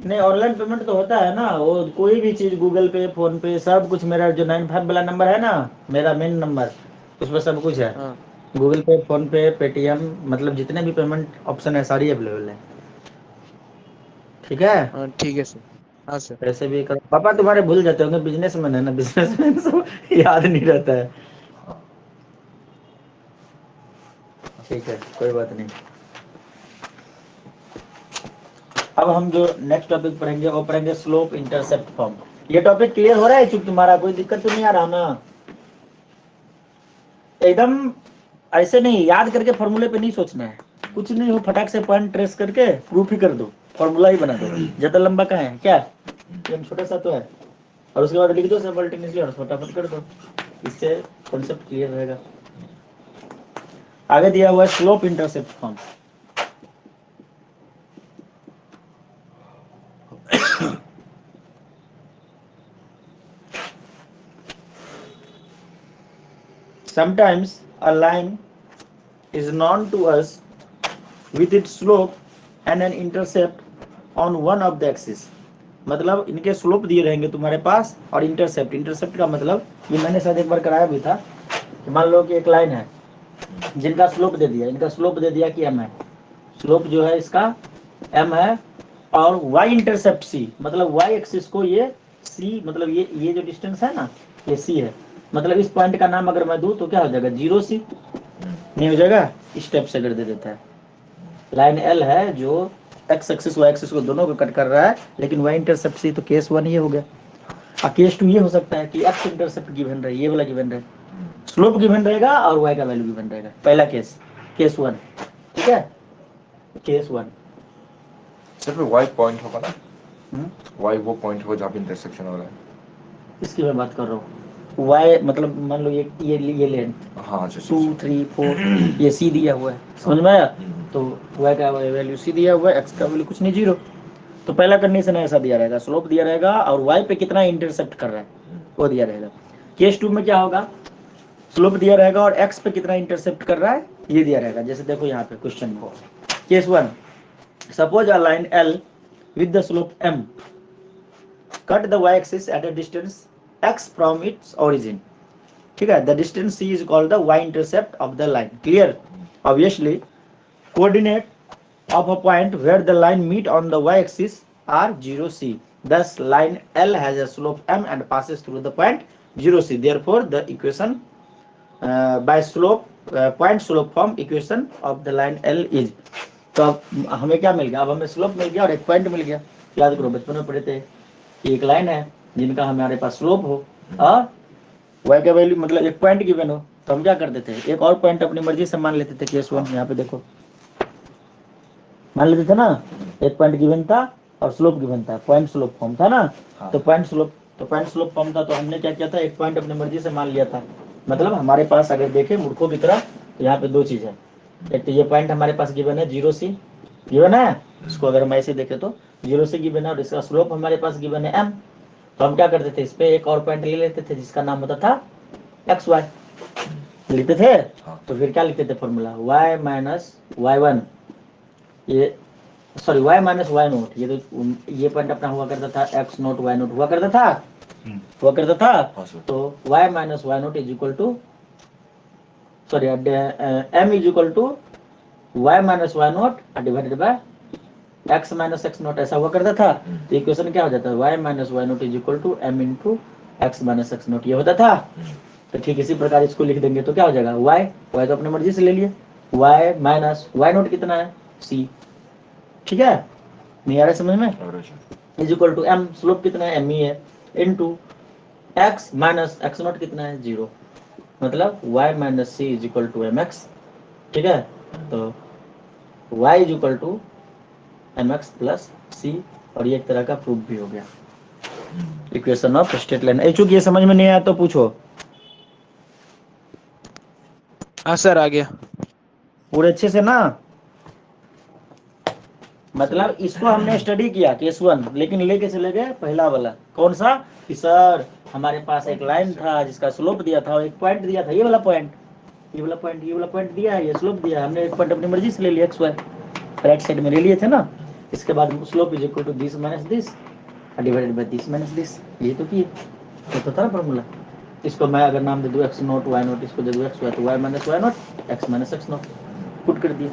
नहीं ऑनलाइन पेमेंट तो होता है ना, वो कोई भी चीज गूगल पे, फोन पे, सब कुछ। मेरा जो 95 वाला नंबर है ना, मेरा मेन नंबर, उसमें सब कुछ है। हाँ गूगल पे, फोन पे, पेटीएम, मतलब जितने भी पेमेंट ऑप्शन है सारी अवेलेबल है, ठीक है। हाँ ठीक है सर। हाँ सर। पैसे भी करो, पापा तुम्हारे भूल जाते होंगे, बिजनेसमैन है ना, बिजनेसमैन सब याद नहीं रहता है। ठीक है कोई बात नहीं। अब हम जो नेक्स्ट टॉपिक पढ़ेंगे वो पढ़ेंगे स्लोप इंटरसेप्ट फॉर्म। ये टॉपिक क्लियर हो रहा है चूंकि तुम्हारा कोई दिक्कत तो नहीं आ रहा ना? एकदम ऐसे नहीं, याद करके फॉर्मूले पे नहीं सोचना है, कुछ नहीं हो, फटाक से पॉइंट ट्रेस करके प्रूफ ही कर दो, फॉर्मूला ही बना दो। ज्यादा लंबा का है क्या, ये छोटा सा तो है, और उसके बाद लिख दो सिंपल्टेनियसली और फटाफट कर दो, इससे कॉन्सेप्ट क्लियर रहेगा। आगे दिया हुआ है slope intercept form. Sometimes a line is known to us with its slope and an intercept on one of the axis। मतलब इनके स्लोप दिए रहेंगे तुम्हारे पास और इंटरसेप्ट। इंटरसेप्ट का मतलब ये मैंने शायद एक बार कराया भी था कि मान लो कि एक लाइन है जिनका स्लोप दे दिया, इनका स्लोप दे दिया कि m है, स्लोप जो है इसका m है, और y इंटरसेप्ट c, मतलब y एक्सिस को ये c, मतलब ये जो डिस्टेंस है ना ये c है, मतलब इस पॉइंट का नाम अगर मैं दूं तो क्या हो जाएगा, 0c नहीं हो जाएगा? इस स्टेप से अगर दे देता है, लाइन l है जो x एक्सिस y एक्सिस को दोनों को कट कर रहा है, लेकिन y इंटरसेप्ट c, तो केस 1 ये हो गया। और केस 2 ये हो सकता है कि x इंटरसेप्ट गिवन रहे, ये वाला गिवन रहे, स्लोप गिवन रहेगा और y का वैल्यू गिवन रहेगा। पहला केस, केस 1, ठीक है, केस 1। सर y पॉइंट होगा ना, y वो पॉइंट होगा जहाँ पे इंटरसेक्शन हो रहा है। इसकी मैं बात कर रहा हूँ, y मतलब मान लो ये लेंथ, हाँ 2 3 4 ये c दिया हुआ है, समझ में आया? तो y का वैल्यू c दिया हुआ है, x का वैल्यू कुछ नहीं, 0। तो पहला कंडीशन ऐसा दिया रहेगा, स्लोप दिया रहेगा और y पे कितना इंटरसेप्ट कर रहा है वो दिया रहेगा। केस 2 में क्या होगा, स्लोप दिया रहेगा और x पे कितना इंटरसेप्ट कर रहा है ये दिया रहेगा। जैसे देखो यहाँ पे क्वेश्चन को, case 1, suppose a line l with the slope m cut the y axis at a distance x from its origin, ठीक है, the distance c is called the y intercept of the line, clear? Obviously coordinate of a point where the line meet on the y axis are 0 c, thus line l has a slope m and passes through the point 0 c, therefore the equation by slope point slope form equation of the line l is। तो अब हमें क्या मिल गया, अब हमें slope मिल गया और एक पॉइंट मिल गया। याद करो बचपन में पढ़े थे, एक लाइन है जिनका हमारे पास स्लोप हो और y का वैल्यू मतलब एक पॉइंट गिवन हो, तो हम क्या करते थे, एक और पॉइंट अपनी मर्जी से मान लेते थे। केस 1 यहाँ पे देखो, मान लेते थे ना, एक पॉइंट गिवन था और स्लोप गिवन था, पॉइंट स्लोप फॉर्म था ना। हाँ। तो पॉइंट स्लोप फॉर्म था, तो हमने क्या किया था, एक पॉइंट अपनी मर्जी से मान लिया था। मतलब हमारे पास अगर देखें मूर्खों की तरह, तो यहाँ पे दो चीज है। एक तो ये पॉइंट हमारे पास गिवन है 0 से गिवन है, इसको अगर हम ऐसे देखें तो 0 से गिवन है, और इसका स्लोप हमारे पास गिवन है m। तो हम क्या करते थे, इस पे एक और पॉइंट ले लेते थे जिसका नाम होता था एक्स वाई, लिखते थे। हाँ। तो फिर क्या लिखते थे फॉर्मूला, y माइनस y1, ये sorry y minus y note, ये तो ये पॉइंट अपना हुआ करता था x नोट y नोट हुआ करता था, हुआ करता था। हाँ सर। तो y minus y not is equal to sorry m is equal to y minus y not divided by x minus x not, ऐसा हुआ करता था। तो इक्वेशन क्या हो जाता है, y minus y not is equal to m into x minus x not, ये होता था। तो ठीक इसी प्रकार इसको लिख देंगे तो क्या हो जाएगा, y तो अपनी मर्जी से ले लिए, y माइनस y नोट कितना है c, ठीक है, नहीं आ रहा समझ में, is equal to m, slope कितना है m ही है, into x minus x not कितना है 0, मतलब y minus c is equal to mx, ठीक है। तो y is equal to mx plus c, और ये एक तरह का प्रूफ भी हो गया, इक्वेशन ऑफ स्ट्रेट लाइन। चूंकि ये समझ में नहीं आया तो पूछो। हाँ सर, आ गया। पूरे अच्छे से ना, मतलब इसको हमने स्टडी किया केस 1, लेकिन लेके चले गए पहला वाला, कौन सा कि सर हमारे पास एक लाइन था जिसका स्लोप दिया था और एक पॉइंट दिया था, ये वाला पॉइंट, ये वाला पॉइंट, ये वाला पॉइंट दिया है, ये स्लोप दिया है, हमने एक पॉइंट अपनी मर्जी से ले लिया एक्स वाई, राइट साइड में ले लिए थे ना। इसके बाद slope is equal to this minus this divided by this minus this, ये तो किए, ये तो था ना फॉर्मूला। इसको मैं अगर नाम दे दूं एक्स नोट वाई नोट, इसको दे दूं एक्स वाई, तो y minus y not x minus x not, put कर दिया।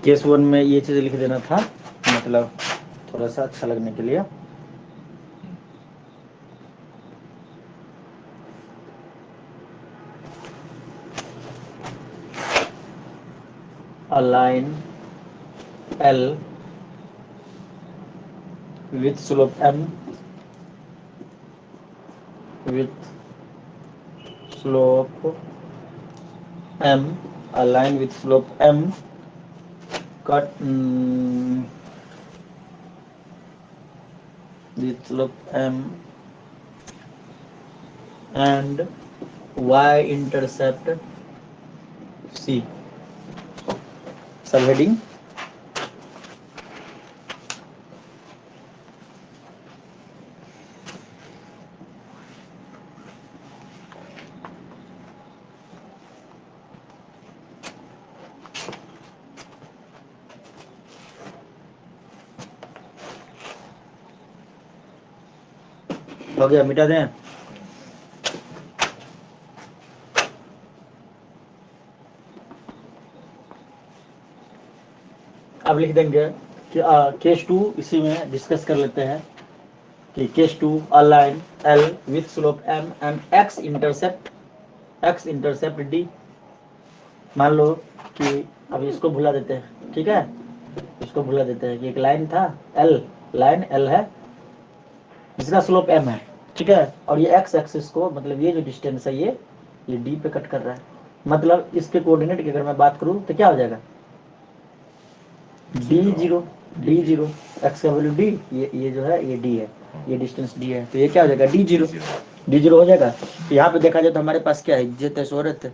केस 1 में ये चीज लिख देना था, मतलब थोड़ा सा अच्छा लगने के लिए। A line L with slope m, with slope m, a line with slope m cut with slope m and y intercept c, subheading हो गया, मिटा दें। अब लिख देंगे कि केस 2 इसी में डिस्कस कर लेते हैं कि case 2 a line L with slope m and x intercept d। मान लो कि अब इसको भुला देते हैं, ठीक है, इसको भुला देते हैं कि एक लाइन था L, लाइन L है जिसका स्लोप m है, ठीक है, और ये x एक्सिस को, मतलब ये जो डिस्टेंस है ये d पे कट कर रहा है, मतलब इसके कोऑर्डिनेट की अगर मैं बात करूं तो क्या हो जाएगा, d0 x का वैल्यू d, ये जो है ये d है, ये डिस्टेंस d है, तो ये क्या हो जाएगा d0 हो जाएगा। तो यहाँ पे देखा जाए तो हमारे पास क्या है, जे शोहरत है,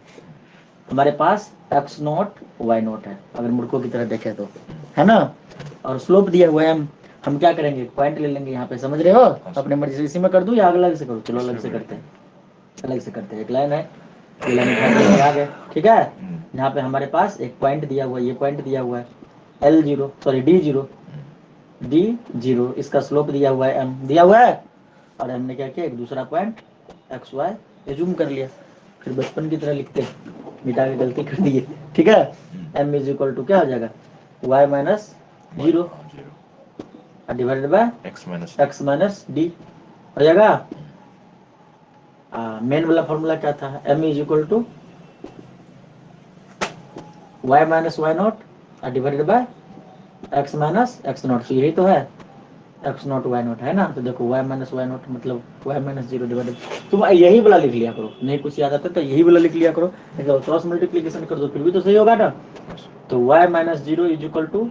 हमारे पास x नोट y नोट है, अगर मूर्खों की तरह देखें तो, है ना, और स्लोप दिया हुआ है, हम क्या करेंगे, पॉइंट ले लेंगे यहाँ पे, समझ रहे हो, अपने मर्जी से इसी में कर दूं या अलग से करूँ, चलो अलग से करते हैं, अलग से करते हैं। एक लाइन है, ये लाइन उठा के आ गए, ठीक है, यहाँ पे हमारे पास एक पॉइंट दिया हुआ है, ये पॉइंट दिया हुआ है L0 सॉरी D0, इसका स्लोप दिया हुआ है m दिया हुआ है, और हमने क्या किया, एक दूसरा पॉइंट एक्स वाई एज्यूम कर लिया, फिर बचपन की तरह लिखते हैं, मिटा के गलती कर दी है, ठीक है। m इज इक्वल टू क्या हो जाएगा, y minus 0, divided by x minus x minus d हो जाएगा। मेन वाला फॉर्मूला क्या था, m is equal to y minus y not divided by x minus x not. तो यही तो है x नॉट वाई नॉट है ना। तो देखो y माइनस वाई नॉट मतलब y माइनस जीरो डिवाइडेड, तुम यही वाला लिख लिया करो, नहीं कुछ याद आता तो यही वाला लिख लिया करो, देखो क्रॉस मल्टीप्लीकेशन कर दो फिर भी तो सही होगा ना। तो y minus zero is equal to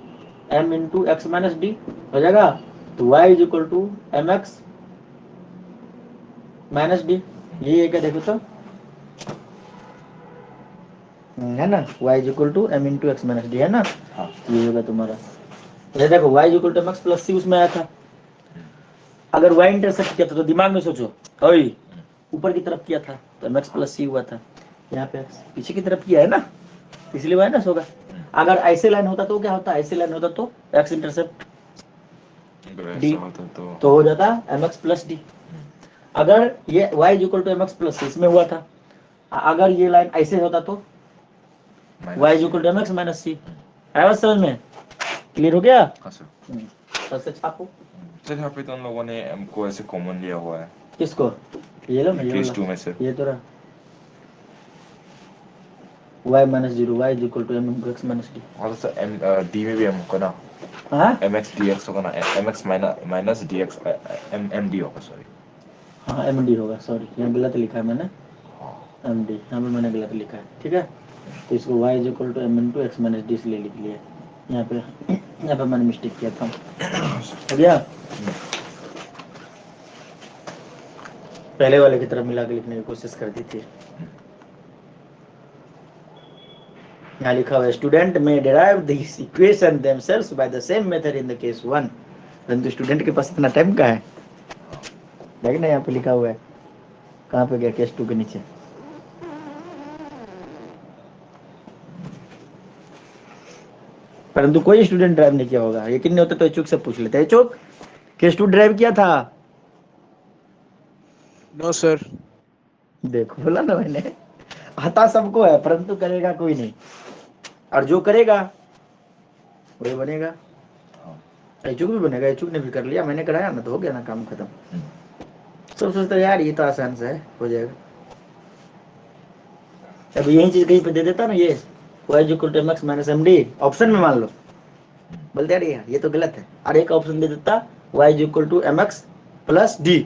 m into x minus d हो जाएगा। तो y is equal to m x minus d, यही है क्या देखो तो, है ना। y is equal to m into x minus d है ना। हाँ ये होगा तुम्हारा। ये देखो y is equal to m x plus c उसमें आया था। अगर y इंटरसेप्ट किया था तो दिमाग में सोचो, ओए ऊपर की तरफ किया था तो एम एक्स प्लस सी हुआ था, यहाँ पे पीछे की तरफ किया है ना, इसलिए माइनस होगा। अगर ऐसे लाइन होता तो क्या होता, ऐसे लाइन होता तो x इंटरसेप्ट अगर डी ऐसा होता तो हो जाता एम एक्स प्लस डी। अगर ये y is equal to m x plus c इसमें हुआ था, अगर ये लाइन ऐसे होता तो y is equal to m x minus c. आया बात समझ में, क्लियर हो गया। हाँ सर। सबसे छापो सर यहाँ पे तो हम लोगों ने m को ऐसे कॉमन लिया हुआ है किसको, ये लो ना ये केस वाला, 2 में से। ये तो रहा y minus zero y is equal to m into x minus d. और तो सर m d में भी m होगा ना, हाँ mx dx होगा ना, mx माइनस dx md होगा सॉरी। हाँ एम डी होगा, सॉरी यहाँ गलत लिखा है मैंने, हाँ एम डी यहाँ पे मैंने गलत लिखा है, ठीक है। तो इसको y is equal to m into x minus d इसलिए लिख लिया, यहाँ पे मैंने मिस्टेक किया था। हो गया, पहले वाले की तरफ मिला के लिखने की कोशिश कर दी थी। यहाँ लिखा हुआ है स्टूडेंट में derive this equation themselves by the same method in the case 1, परंतु स्टूडेंट के पास इतना टाइम कहाँ है, देखना यहाँ पे लिखा हुआ है, कहाँ पे गया केस 2 के नीचे। परंतु कोई स्टूडेंट ड्राइव नहीं किया होगा, यकीन नहीं होता तो इच्छुक से पूछ लेते हैं। इच्छुक केस 2 ड्राइव किया था, नो सर। देखो बोला ना मैंने, आता सबको है परंतु करेगा कोई नहीं, और जो करेगा वही बनेगा। इच्छुक भी बनेगा, इच्छुक ने भी कर लिया, मैंने कराया ना तो हो गया ना, काम खत्म। सब सोचते यार ये तो आसान से है, हो जाएगा। अब यही चीज कहीं पे दे देता ना, ये y equal to mx minus md option में मान लो, बोलते यार ये तो गलत है, और एक ऑप्शन दे देता y equal to mx plus d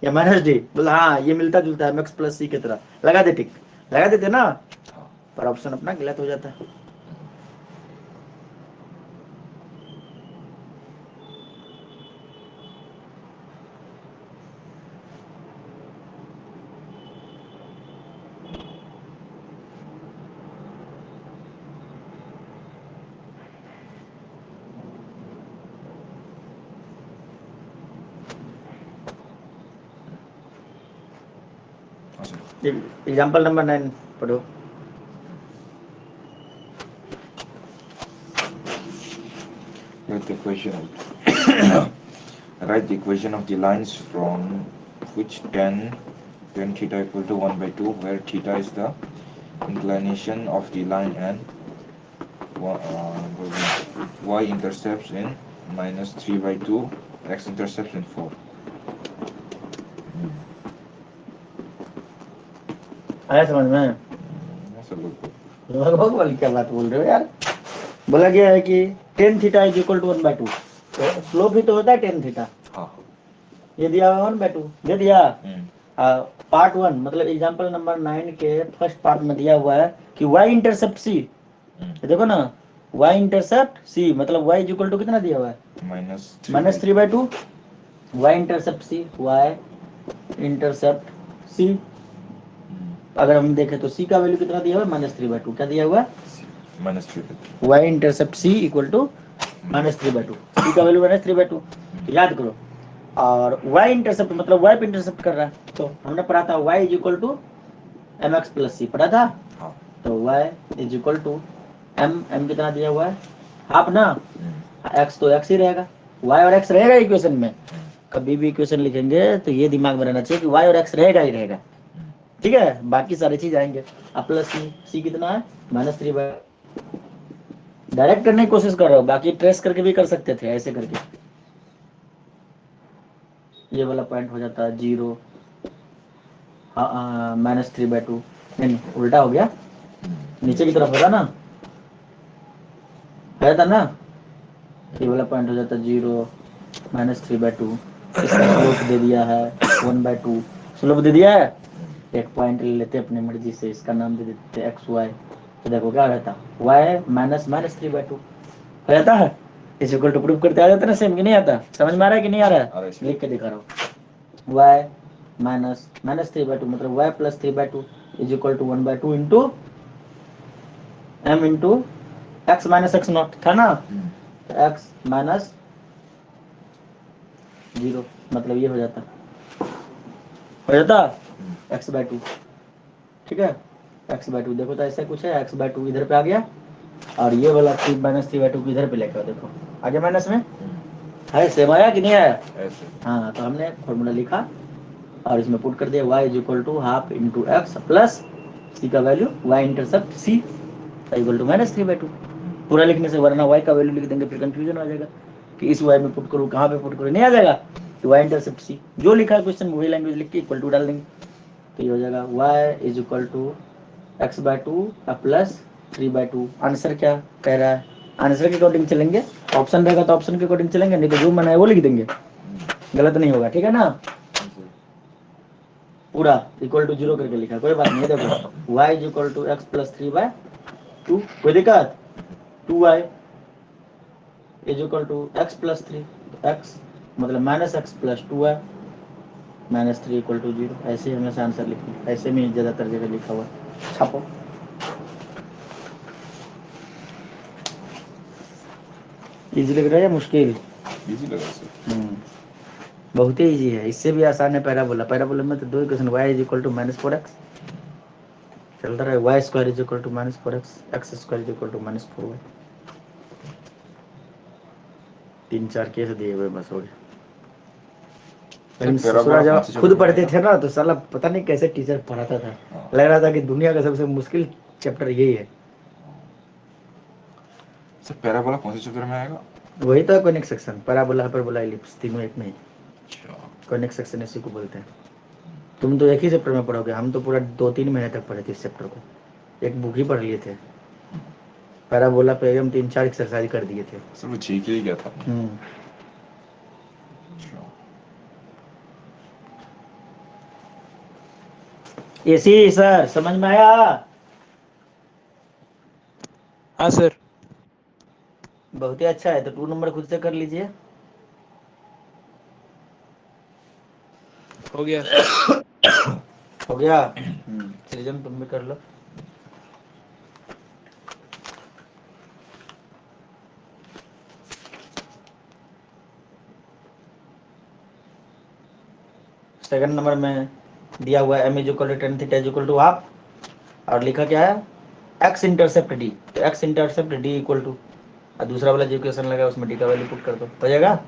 या माइनस डी, बोला हाँ ये मिलता जुलता है mx प्लस सी की तरह, लगा दे टिक, लगा देते ना, पर ऑप्शन अपना गलत हो जाता है। एग्जाम्पल नंबर 9 पढ़ो। Write the equation write the equation of the lines from which tan theta equal to 1 by 2, where theta is the inclination of the line and y intercepts in minus 3 by 2, x intercepts in 4. आया समझ में, लगभग वाली क्या बात बोल रहे हो यार। बोला गया है कि tan theta is equal to 1/2, तो स्लोप भी तो होता है टेन थीटा, ये दिया हुआ 1/2 दे दिया। पार्ट 1 मतलब एग्जांपल नंबर 9 के फर्स्ट पार्ट में दिया हुआ है कि y इंटरसेप्ट c, देखो ना y इंटरसेप्ट c मतलब y इज इक्वल टू कितना दिया हुआ है, minus 3/2, y intercept c, y intercept c, अगर हम देखें तो c का वैल्यू कितना दिया हुआ है, -3/2, क्या दिया हुआ है, y intercept c equal to -3/2, c का वैल्यू -3/2, याद करो। और y इंटरसेप्ट मतलब y पे इंटरसेप्ट कर रहा है, तो हमने पढ़ा था y is equal to mx plus c, पढ़ा था। तो y is equal to m कितना दिया हुआ है, हाफ ना, x तो x ही रहेगा, y और x रहेगा इक्वेशन में, कभी भी इक्वेशन लिखेंगे तो ये दिमाग में रहना चाहिए कि y और x रहेगा ही रहेगा, ठीक है, बाकी सारी चीज आएंगे। अब प्लस c कितना है, -3/2, डायरेक्ट करने की कोशिश कर रहा हूँ, बाकी ट्रेस करके भी कर सकते थे ऐसे करके, ये वाला पॉइंट हो जाता है 0 -3/2, नहीं उल्टा हो गया, नीचे की तरफ होगा ना, है था ना, ये वाला पॉइंट हो जाता है 0 -3/2, इसका स्लोप दे दिया है 1/2, स्लोप दे दिया है, एक पॉइंट ले लेते हैं अपनी मर्जी से, इसका नाम दे देते हैं एक्स वाई, तो देखो क्या रहता y -3/2 हो जाता है, इस इक्वल टू प्रूफ करते आ जाता है ना, सेम कि नहीं आता, समझ में आ रहा है कि नहीं आ रहा है, लिख के दिखा रहा हूँ, y -3/2 मतलब y + 3/2 is equal to 1/2 into m into x - x0 था ना, x माइनस 0 मतलब ये हो जाता x/2, ठीक है, x/2 देखो तो ऐसा कुछ है, x/2 इधर पे आ गया, और ये वाला 3 -3/2 को इधर पे लेकर देखो, आगे माइनस में है, सेम आया कि नहीं आया, हाँ, तो हमने फॉर्मूला लिखा और इसमें पुट कर दिया y is equal to half into x plus c का value y intercept c equal to -3/2, पूरा लिखने से, वरना y का वैल्यू लिख देंगे फिर कंफ्यूजन हो जाएगा कि इस y में पुट करूँ, कहाँ पे पुट करूँ, नहीं आ जाएगा, तो y इंटरसेप्ट सी जो लिखा है क्वेश्चन वही लैंग्वेज लिख के इक्वल टू डाल देंगे, तो ये हो जाएगा y is equal to x/2 plus 3/2, answer क्या कह रहा है, आंसर के अकॉर्डिंग चलेंगे, ऑप्शन रहेगा तो ऑप्शन के अकॉर्डिंग चलेंगे, नहीं तो जो मन है वो लिख देंगे, गलत नहीं होगा, ठीक है ना, पूरा इक्वल टू 0 करके लिखा, कोई बात नहीं, देखो y is equal to x plus 3/2, कोई दिक्कत, 2y is equal to x plus 3, x मतलब -x plus 2y -3 equal to 0, ऐसे ही हमेशा आंसर लिखना, ऐसे में ज़्यादातर जगह लिखा हुआ, छापो। इजी लग रहा है या मुश्किल, इजी लगा सर, बहुत ही इजी है, इससे भी आसान है पैराबोला, पैराबोला में तो दो equation y is equal to -4x चलता रहा, y square is equal to -4x, x square is equal to -4y, 3-4 case दिए हुए बस हो गए। लेकिन ससुरा जब खुद पढ़ते थे ना तो साला पता नहीं कैसे टीचर पढ़ाता था, लग रहा था कि दुनिया का सबसे मुश्किल चैप्टर यही है। सर पैराबोला कौन से चैप्टर में आएगा, वही तो conic section, parabola hyperbola ellipse तीनों एक में ही, अच्छा, कॉनिक सेक्शन इसी को बोलते हैं। तुम तो एक ही चैप्टर में पढ़ोगे, हम तो पूरा 2-3 महीने तक पढ़े थे इस चैप्टर को, एक बुक ही पढ़ लिए थे, पैराबोला पे हम 3-4 एक्सरसाइज कर दिए थे। सर वो जीके ही गया था, ऐसी सर समझ में आया, हाँ सर, बहुत ही अच्छा है, तो 2 नंबर खुद से कर लीजिए, हो गया सर, हो गया, सृजन तुम भी कर लो, सेकंड नंबर में दिया हुआ है m is equal to tan theta is equal to half, और लिखा क्या है x इंटरसेप्ट d, तो x intercept d equal to, और दूसरा वाला जो इक्वेशन लगा उसमें d का वैल्यू पुट कर दो, हो जाएगा,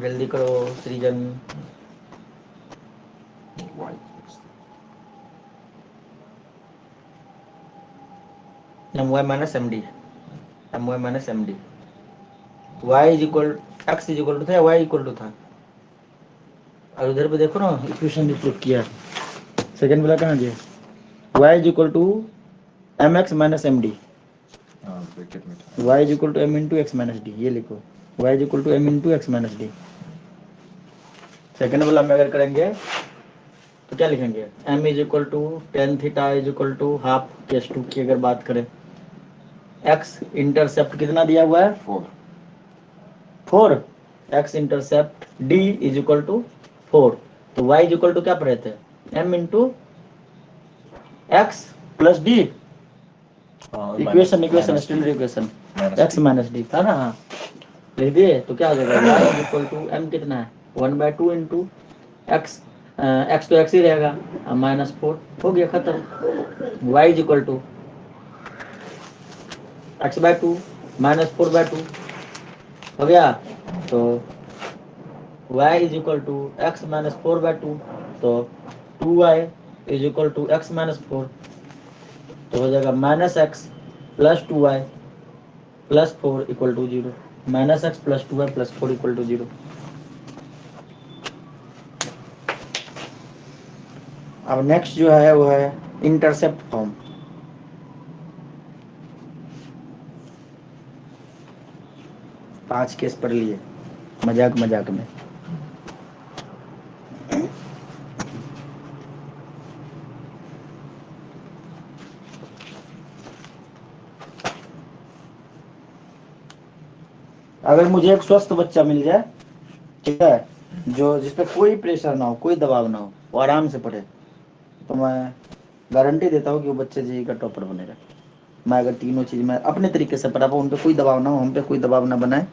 जल्दी करो Srijan, my minus md, my minus md, y is equal x is equal to था, y इक्वल टू था, और उधर पे देखो ना इक्वेशन पुट किया, सेकंड वाला कहाँ गया, y is equal to mx minus md, y is equal to m into x minus d, ये लिखो y is equal to m into x minus d, second वाला में अगर करेंगे तो क्या लिखेंगे, m is equal to tan theta is equal to half case 2 की अगर बात करें, x इंटरसेप्ट कितना दिया हुआ है 4, x intercept d is equal to 4, तो y इज इक्वल टू क्या पढ़े थे m into x plus D, equation standard equation x minus D था ना, हाँ लिख दिए, तो क्या हो जाएगा y is equal to m कितना है 1/2 इंटू एक्स, एक्स तो एक्स ही रहेगा, -4 हो गया खत्म, y is equal to x/2 -4/2 हो गया, तो y is equal to x -4/2, तो 2y is equal to x -4, तो हो जाएगा -x plus 2y +4 equal to 0, -x + 2y + 4 equal to 0। अब नेक्स्ट जो है वो है इंटरसेप्ट फॉर्म। पांच केस पढ़ लिए मजाक मजाक में। अगर मुझे एक स्वस्थ बच्चा मिल जाए, ठीक है, जो जिस पे कोई प्रेशर ना हो, कोई दबाव ना हो, वो आराम से पढ़े, तो मैं गारंटी देता हूँ कि वो बच्चे जी का टॉपर बनेगा। मैं अगर तीनों चीज मैं अपने तरीके से पढ़ा पाऊँ, उन पे कोई दबाव ना हो, हम पे कोई दबाव ना बनाए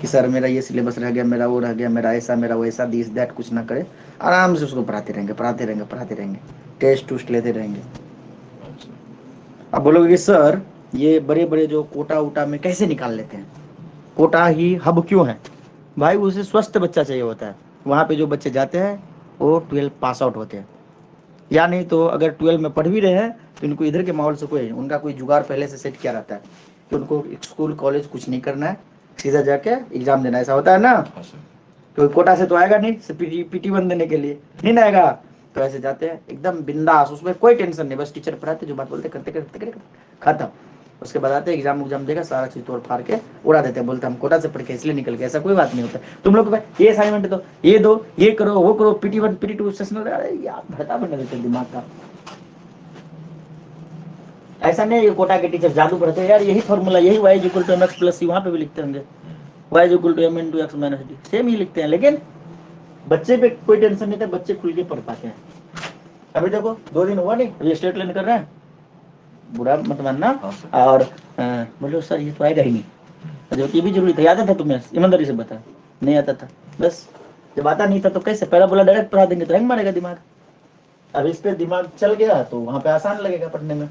कि सर मेरा ये सिलेबस रह गया, मेरा वो रह गया, मेरा ऐसा मेरा वैसा, दिस दैट कुछ ना करे। आराम से उसको पढ़ाते रहेंगे पढ़ाते रहेंगे पढ़ाते रहेंगे, टेस्ट टूस्ट लेते रहेंगे। अब बोलोगे कि सर ये बड़े बड़े जो कोटा उटा में कैसे निकाल लेते हैं, कोटा ही हब क्यों है? भाई उसे स्वस्थ बच्चा चाहिए होता है। वहाँ पे जो बच्चे जाते हैं वो 12 पास आउट होते हैं, या नहीं तो अगर 12 में पढ़ भी रहे हैं तो इनको इधर के माहौल से कोई, उनका कोई जुगाड़ पहले से सेट किया रहता है कि उनको स्कूल कॉलेज कुछ नहीं करना है, सीधा जाके एग्जाम देना। ऐसा होता है ना? कोई कोटा से तो आएगा नहीं PT1 देने के लिए, नहीं ना आएगा। तो ऐसे जाते हैं एकदम बिंदास, उसमें कोई टेंशन नहीं, बस टीचर पढ़ाते जो बात बोलते करते करते करते खत्म। उसके बाद आते एग्जाम देगा, सारा चीज तोड़ फाड़ के उड़ा देते हैं, बोलते हम कोटा से पढ़ के इसलिए निकल गए। ऐसा कोई बात नहीं होता। तुम लोग ये असाइनमेंट दो, ये करो, वो करो, PT1 PT2 सेशनल, अरे यार भड़का बना देते दिमाग का। ऐसा नहीं ये कोटा के टीचर जादू पढ़ते हैं यार, यही फॉर्मूला, यही y = mx + c वहां पे भी लिखते होंगे, y = m × x - d, same ही लिखते हैं। लेकिन बच्चे पे कोई टेंशन नहीं था, बच्चे खुल के पढ़ पाते हैं। अभी देखो 2 दिन हुआ नहीं, अभी स्टेट लाइन कर रहे हैं, बुरा मत मानना। और बोलो सर ये तो आएगा ही नहीं, जो ये भी जरूरी था। आता था तुम्हें? ईमानदारी से बता, नहीं आता था। बस जब आता नहीं था तो कैसे पहला बोला डायरेक्ट पढ़ा देंगे तो हैंग मारेगा दिमाग। अब इस पे दिमाग चल गया तो वहां पे आसान लगेगा पढ़ने में।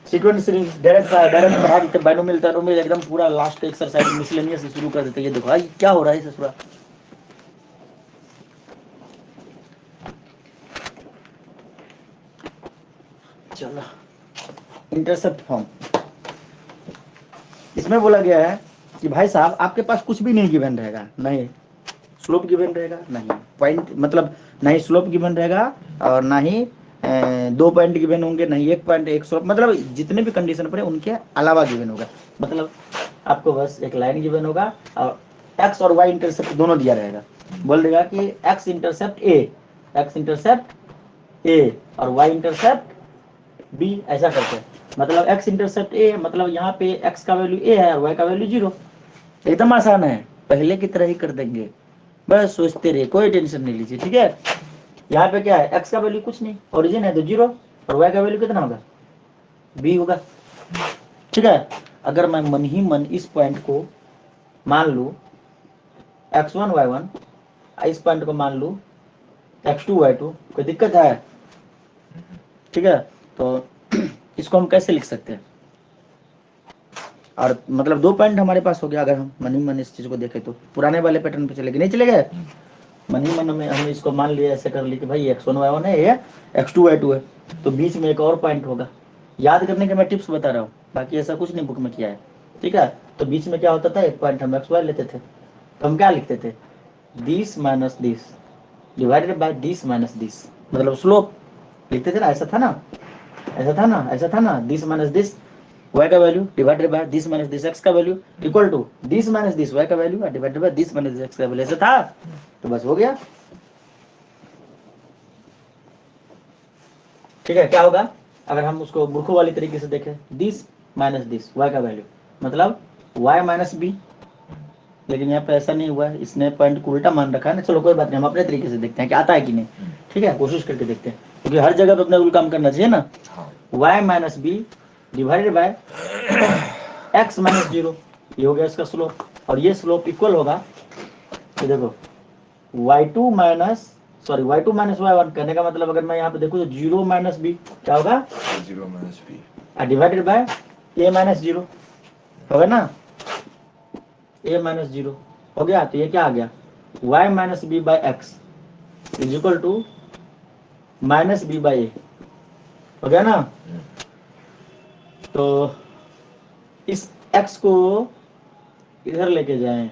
सीक्वेंस सीरीज डायरेक्ट पढ़ा देते, बाइनोमियल ट्राइनोमियल एकदम पूरा लास्ट एक्सरसाइज मिसलेनियस से शुरू कर देते। ये देखो आज क्या हो रहा है ससुरा। चलो इंटरसेप्ट फॉर्म, इसमें बोला गया है कि भाई साहब आपके पास कुछ भी नहीं गिवन रहेगा, नहीं स्लोप गिवन रहेगा, नहीं पॉइंट मतलब नहीं स्लोप गिवन रहेगा, और ना ही 2 पॉइंट गिवन होंगे, नहीं 1 पॉइंट 1 स्लोप, मतलब जितने भी कंडीशन पड़े उनके अलावा गिवन होगा। मतलब आपको बस एक लाइन गिवन होगा और एक्स और वाई इंटरसेप्ट दोनों दिया रहेगा। बोल देगा कि एक्स इंटरसेप्ट ए और वाई इंटरसेप्ट बी, ऐसा करते हैं। मतलब एक्स इंटरसेप्ट ए, मतलब यहाँ पे एक्स का वैल्यू ए है और वाई का वैल्यू 0। एकदम आसान है, पहले की तरह ही कर देंगे, बस सोचते रहे, कोई टेंशन नहीं लीजिए, ठीक है। यहाँ पे क्या है, एक्स का वैल्यू कुछ नहीं, ओरिजिन है तो 0, और वाई का वैल्यू कितना होगा, बी होगा, ठीक है। अगर मैं मन ही मन इस पॉइंट को मान लू x1 y1, इस पॉइंट को मान लू x2 y2, कोई दिक्कत है? ठीक है, तो इसको हम कैसे लिख सकते हैं? और मतलब 2 पॉइंट हमारे पास हो गया। अगर हम मन ही मन इस चीज को देखें तो पुराने वाले पैटर्न पे चलेगा, नहीं चलेगा? मन ही मन में हम इसको मान लिया, ऐसे कर ली कि भाई x1 y1 है, ये x2 y2 है, तो बीच में एक और पॉइंट होगा। याद करने के मैं टिप्स बता रहा हूँ, बाकी ऐसा कुछ नहीं बुक में किया है, ठीक है। तो बीच में क्या होता था, एक पॉइंट हम x y लेते थे, तो हम क्या लिखते थे, this minus this divided by this minus this, मतलब स्लोप लिखते थे ना। ऐसा था ना, ऐसा था ना, दिस माइनस दिस y का value divided by this minus this x का value equal to this minus this y का value divided by this minus this x का वैल्यू। ऐसा था, तो बस हो गया, ठीक है। क्या होगा अगर हम उसको मूर्खों वाली तरीके से देखें, दिस माइनस दिस y का वैल्यू मतलब y माइनस बी, लेकिन यहाँ पे ऐसा नहीं हुआ है, इसने पॉइंट को उल्टा मान रखा है ना। चलो कोई बात नहीं, हम अपने तरीके से देखते हैं कि आता है कि नहीं, ठीक है, कोशिश करके देखते हैं, क्योंकि हर जगह पे अपने रूल काम करना चाहिए ना। y minus B divided by x minus 0, ये हो गया इसका स्लोप, और ये स्लोप इक्वल होगा, तो देखो y2 माइनस y1 करने का मतलब अगर मैं यहाँ पे देखूँ तो 0 माइनस बी क्या होगा, 0 minus b. Divided by a minus 0 होगा ना, a माइनस 0 हो गया। तो ये क्या आ गया, y minus b by x is equal to minus b by a, हो गया ना। तो इस x को इधर लेके जाएं,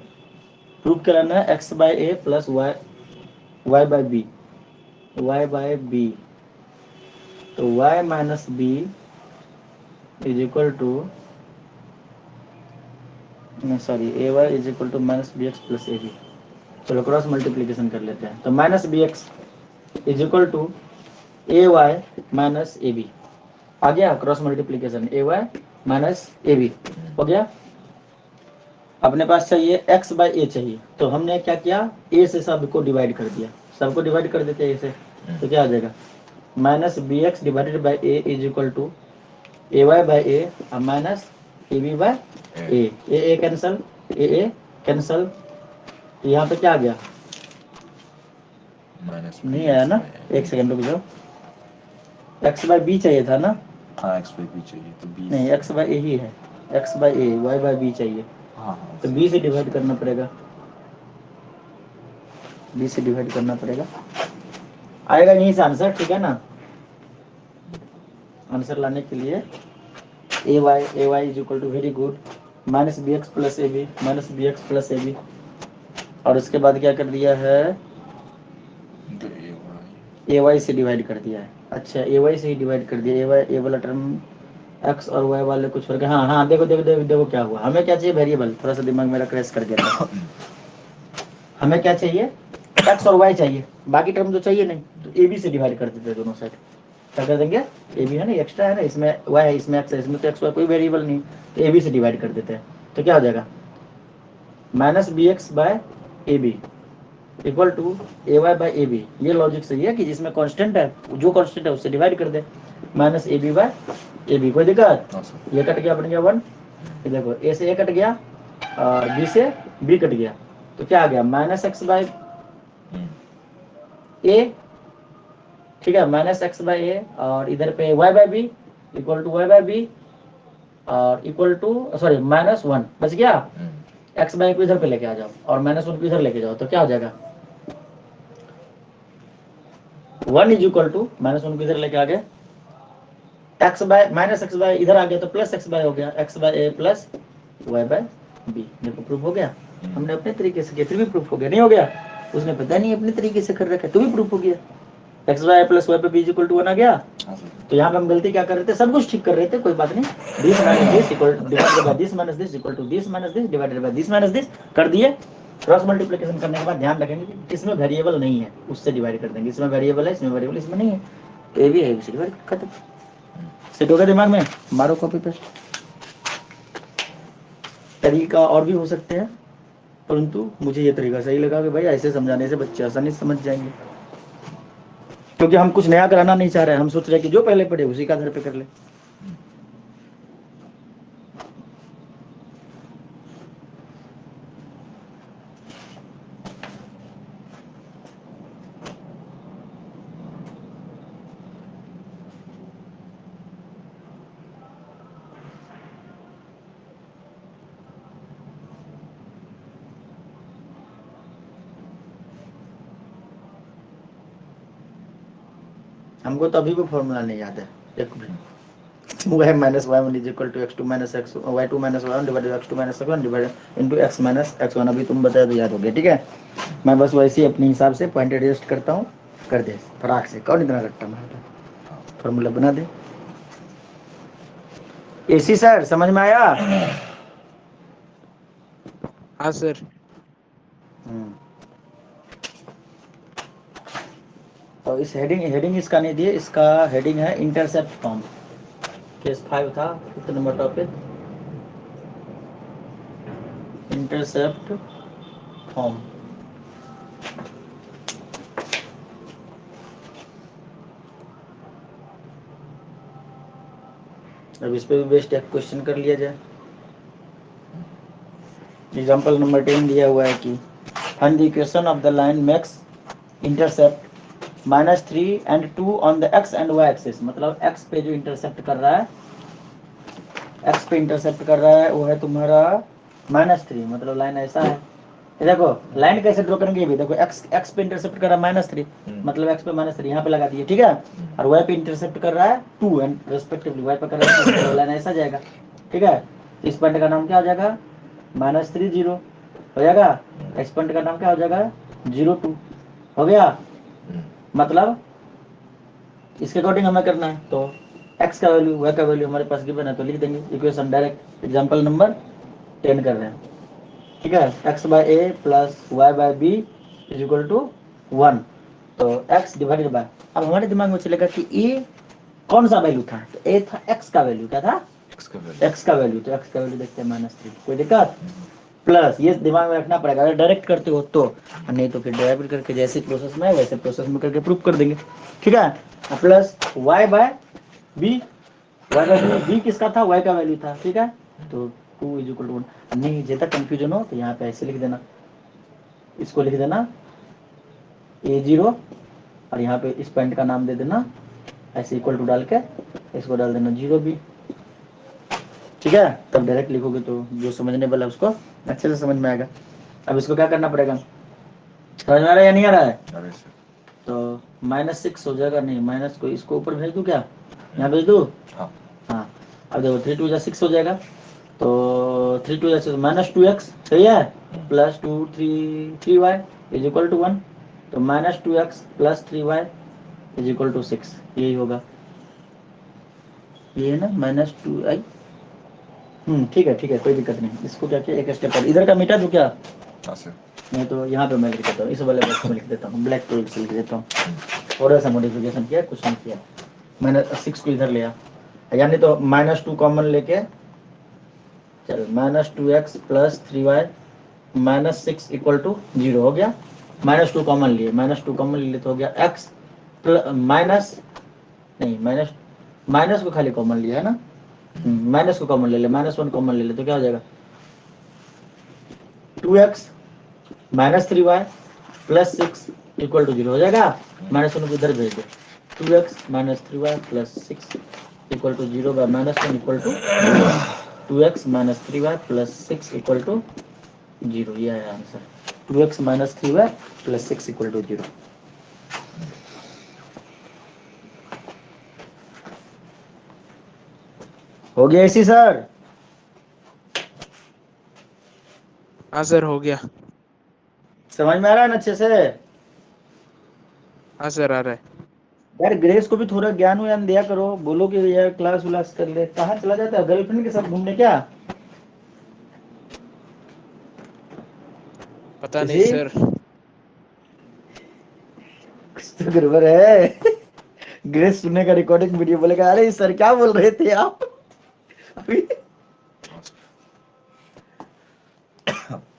प्रूफ कराना है x by A plus y by b, y by b, तो y minus b is equal to, sorry a y is equal to minus B x plus a b. चलो क्रॉस मल्टीप्लीकेशन कर लेते हैं, तो minus B x is equal to A y minus A b, आ गया cross multiplication, a y minus A b हो गया। अपने पास चाहिए x बाय ए चाहिए, तो हमने क्या किया, a से सबको डिवाइड कर दिया, सबको डिवाइड कर देते हैं a से, तो क्या आ जाएगा, minus B X divided by A is equal to A Y by A minus A B by A cancel, A cancel, यहाँ पे क्या आ गया, माइनस नहीं आया ना, एक सेकंड रुक जाओ, एक्स बाई बी चाहिए था ना, हाँ एक्स बाई बी चाहिए, तो बी नहीं एक्स बाई ए ही है, X by A, Y by B चाहिए, हाँ तो बी से डिवाइड करना पड़ेगा, बी से डिवाइड करना पड़ेगा, आएगा यहीं से आंसर, ठीक है ना। आंसर लाने के लिए a y is equal to very good minus B x plus a b, minus B x plus a b, और उसके बाद क्या कर दिया है, ए वाई से डिवाइड कर दिया है, अच्छा ए वाई से ही डिवाइड कर दिया, ए वाई ए वाला टर्म एक्स और वाई वाले कुछ फर्क है, हाँ हाँ देखो देखो देखो देखो क्या हुआ, हमें क्या चाहिए वेरिएबल, थोड़ा सा दिमाग मेरा क्रैश कर गया था, हमें क्या चाहिए, एक्स और वाई चाहिए, बाकी टर्म तो चाहिए नहीं, तो ए बी से डिवाइड कर देते दोनों साइड, क्या कर देंगे, ए बी है ना, एक्स्ट्रा है ना, इसमें वाई है, इसमें एक्स है, इसमें तो एक्स वाई कोई वेरिएबल नहीं, तो ए बी से डिवाइड कर देते हैं, तो क्या हो जाएगा, minus B X by A B equal to A Y by A B, ये लॉजिक सही है कि जिसमें कांस्टेंट है, जो कांस्टेंट है उससे डिवाइड कर दे, minus A b by A b, कोई दिक्कत, ये कट गया, बन गया 1, ये देखो ए से ए कट गया और बी से बी कट गया, तो क्या आ गया, माइनस एक्स बाय ए, ठीक है, माइनस एक्स बाय ए, और इधर पे Y by B equal to Y by B, और इक्वल टू सॉरी माइनस 1 बच गया, एक्स बाय को इधर पे लेके आ जाओ और माइनस 1 को इधर लेके जाओ, तो क्या हो जाएगा, 1 इज इक्वल टू माइनस 1 को इधर लेके आ गए, X by minus X by इधर आ गया तो प्लस एक्स बाय हो गया, X by A plus Y by B, देखो प्रूफ हो गया, हमने अपने तरीके से किया फिर भी प्रूफ हो गया, नहीं हो गया, उसने पता नहीं अपने तरीके से कर रखा है, तो भी प्रूफ हो गया, X by plus Y by B equal to 1 आ गया। तो यहाँ पे हम गलती क्या कर रहे थे, सब कुछ ठीक कर रहे थे, कोई बात नहीं, this minus this equal divided by this minus this equal to this minus this divided by this minus this कर दिए, क्रॉस मल्टीप्लिकेशन करने के बाद ध्यान रखेंगे कि इसमें वेरिएबल नहीं है, उससे डिवाइड कर देंगे, इसमें वेरिएबल है, इसमें वेरिएबल, इसमें नहीं है, तो ये भी है, इसे डिवाइड खत्म, सेट हो गया दिमाग में, मारो कॉपी पेस्ट। तरीका और भी हो सकते हैं, परंतु मुझे ये तरीका सही लगा कि भाई ऐसे समझाने से बच्चे आसानी से समझ जाएंगे, क्योंकि हम कुछ नया कराना नहीं चाह रहे, हम सोच रहे हैं कि जो पहले पढ़े उसी का आधार पे कर ले। हमको तो अभी भी फॉर्मूला नहीं याद है, एक minute, y minus Y one is equal to X two minus X Y two minus Y one divided X two minus X one divided into X minus X one, अभी तुम बताया तो याद हो गया, ठीक है, मैं बस वैसे ही अपने हिसाब से पॉइंट एडजस्ट करता हूँ, कर दे फटाक से, कौन इतना रट्टा मारता, फॉर्मूला बना दे। एसी सर समझ में आया, हाँ सर, तो इस हेडिंग इसका नहीं दिए, इसका हेडिंग है इंटरसेप्ट फॉर्म, केस 5 था, कितने नंबर टॉपिक, इंटरसेप्ट फॉर्म। अब इस पे भी बेस्ट एक क्वेश्चन कर लिया जाए। एग्जांपल नंबर 10 दिया हुआ है कि find the equation of the line makes intercept -3 and 2 on the X and Y axis, मतलब एक्स पे जो इंटरसेप्ट कर रहा है, एक्स पे इंटरसेप्ट कर रहा है वो है तुम्हारा -3, मतलब लाइन ऐसा है, ये देखो लाइन कैसे ड्रॉ करेंगे, भी देखो एक्स पे इंटरसेप्ट कर रहा है -3, मतलब एक्स पे -3 यहाँ पे लगा दिए, ठीक है, और वाई पे इंटरसेप्ट कर रहा है 2 एंड रेस्पेक्टिवली वाई पे कर रहा है 2, लाइन ऐसा जाएगा, ठीक है, तो इस पॉइंट का नाम क्या हो जाएगा, -3 0 हो जाएगा। इस पॉइंट का नाम क्या हो जाएगा, 0 2 हो गया। मतलब इसके अकॉर्डिंग हमें करना है, तो x का वैल्यू y का वैल्यू हमारे पास गिवन है, तो लिख देंगे इक्वेशन डायरेक्ट। एग्जांपल नंबर 10 कर रहे हैं, ठीक है। x/a plus y/b is equal to 1, तो x डिवाइडेड बाय, अब हमारे दिमाग में चलेगा कि a कौन सा वैल्यू था, तो a था x का वैल्यू, क्या था, x का वैल्यू, x का वैल्यू, तो x का वैल्यू देखते हैं -3, कोई दिक्कत, प्लस ये दिमाग में रखना पड़ेगा अगर डायरेक्ट करते हो तो, नहीं तो फिर डेरिवेटिव करके जैसे प्रोसेस में है वैसे प्रोसेस में करके प्रूफ कर देंगे, ठीक है। प्लस y/b, y/b किसका था, y का वैल्यू था, ठीक है। तो 2 = 1, नहीं ज्यादा कंफ्यूजन हो तो यहाँ पे ऐसे लिख देना, इसको लिख देना a0 और यहाँ पे इस पॉइंट का नाम दे देना ऐसे इक्वल टू डाल के, इसको डाल देना 0b, ठीक है। तब डायरेक्ट लिखोगे तो जो समझने वाला है उसको अच्छे से समझ में आएगा। अब इसको क्या करना पड़ेगा, समझ में आ रहा है या नहीं आ रहा है, अरे सर, तो -6 हो जाएगा, नहीं माइनस को इसको ऊपर भेज दूं क्या, यहाँ भेज दूं, हाँ हाँ। अब देखो 3 2 6 हो जाएगा, तो 3 2 -2x सही है, plus 2 3 3y is equal to 1, तो -2x plus 3y is equal to 6, यही होगा, ये है ना -2i। ठीक है कोई दिक्कत नहीं, इसको क्या किया एक स्टेप पर इधर का मिटा दूं क्या, हाँ सर, नहीं तो यहाँ पे मैं लिख देता हूँ, इस वाले बॉक्स में लिख देता हूँ, ब्लैक पेज से लिख देता हूँ, थोड़ा सा मॉडिफिकेशन किया, कुछ नहीं किया, मैंने 6 को इधर लिया, यानी तो -2 कॉमन लेके, चल -2x plus 3y -6 equal to 0 हो गया, -2 कॉमन लिए, -2 कॉमन लिए तो हो गया x माइनस, नहीं माइनस को खाली कॉमन लिया है ना, माइनस को कॉमन ले ले, -1 कॉमन ले ले तो क्या हो जाएगा, 2x -3y plus 6 equal to 0 हो जाएगा, -1 को इधर भेज दो, 2x -3y plus 6 equal to 0 by -1 equal to 2x -3y plus 6 equal to 0, ये है answer, 2x -3y plus 6 equal to 0। हो गया इसी सर, हाँ सर हो गया, समझ में आ रहा है ना अच्छे से, हाँ सर आ रहा है। यार ग्रेस को भी थोड़ा ज्ञान व्यान दिया करो, बोलो कि यार क्लास व्लास कर ले, कहाँ चला जाता है गर्लफ्रेंड के साथ घूमने क्या, पता नहीं इसी सर, कुछ तो गड़बड़ है। ग्रेस सुनने का रिकॉर्डिंग वीडियो बोलेगा, अरे सर क्या बोल रहे थे आप अभी,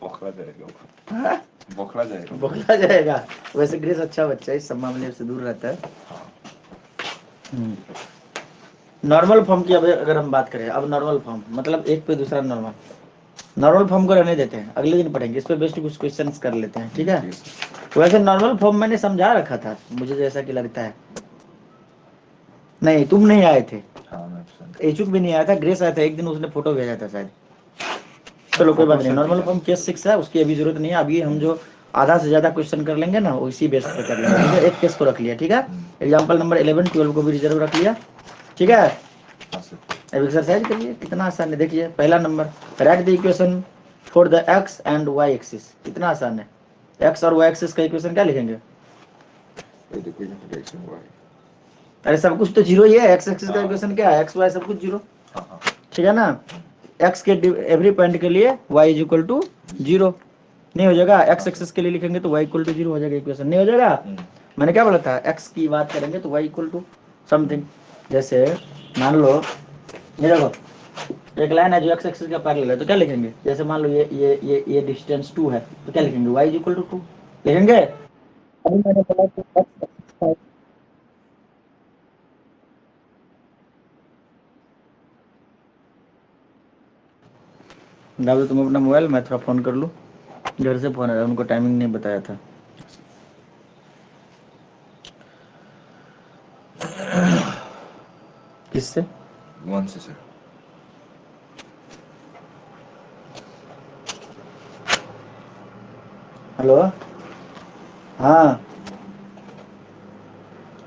बौखला जाएगा, हाँ? बौखला जाएगा, बोला जाएगा। वैसे ग्रेस अच्छा बच्चा है, इस सब मामले से दूर रहता है। नॉर्मल फॉर्म की अब अगर हम बात करें, अब नॉर्मल फॉर्म मतलब एक पे दूसरा नॉर्मल फॉर्म को रहने देते हैं, अगले दिन पढ़ेंगे, इस पे बेस्ट कुछ क्वेश्चंस कर लेते हैं, ठीक है। वैसे नॉर्मल फॉर्म मैंने समझा रखा था, मुझे जैसा कि लगता है, नहीं तुम नहीं आए थे, हाँ मैं एचुक भी नहीं आया था, ग्रेस आया था एक दिन, उसने फोटो भेजा था शायद, चलो कोई बात नहीं, नॉर्मल फॉर्म केस 6 है, उसकी अभी जरूरत नहीं है, अभी हम जो आधा से ज्यादा क्वेश्चन कर लेंगे ना उसी बेस पे कर लेंगे, ठीक है। एक केस को रख लिया, ठीक है, एग्जाम्पल नंबर 11 12 को भी रिजर्व रख लिया, ठीक है। अब एक्सरसाइज करिए, कितना आसान है, देखिए पहला number, write the equation for the X and Y axis, कितना आसान है, एक्स और वाई एक्सिस का इक्वेशन क्या लिखेंगे, अरे सब कुछ तो जीरो ही है, एक्स एक्सिस का इक्वेशन क्या है, एक्स वाई सब कुछ जीरो, ठीक है ना। एक्स के एवरी पॉइंट के लिए y इज इक्वल टू 0 नहीं हो जाएगा, एक्स एक्सिस के लिए लिखेंगे तो y इक्वल टू 0 हो जाएगा, इक्वेशन नहीं हो जाएगा। मैंने क्या बोला था, x की बात करेंगे तो y इक्वल टू समथिंग, जैसे मान लो ये देखो एक लाइन है जो x एक्सिस का पैरेलल है, तो क्या लिखेंगे, जैसे मान लो ये डिस्टेंस 2 है, तो क्या लिखेंगे, y इज इक्वल टू 2 लिखेंगे। अभी मैंने बोला कि x डाल दो तुम अपना मोबाइल, मैं थोड़ा फोन कर लूँ, घर से फोन आया, उनको टाइमिंग नहीं बताया था। किससे, 1 से सर, हेलो, हाँ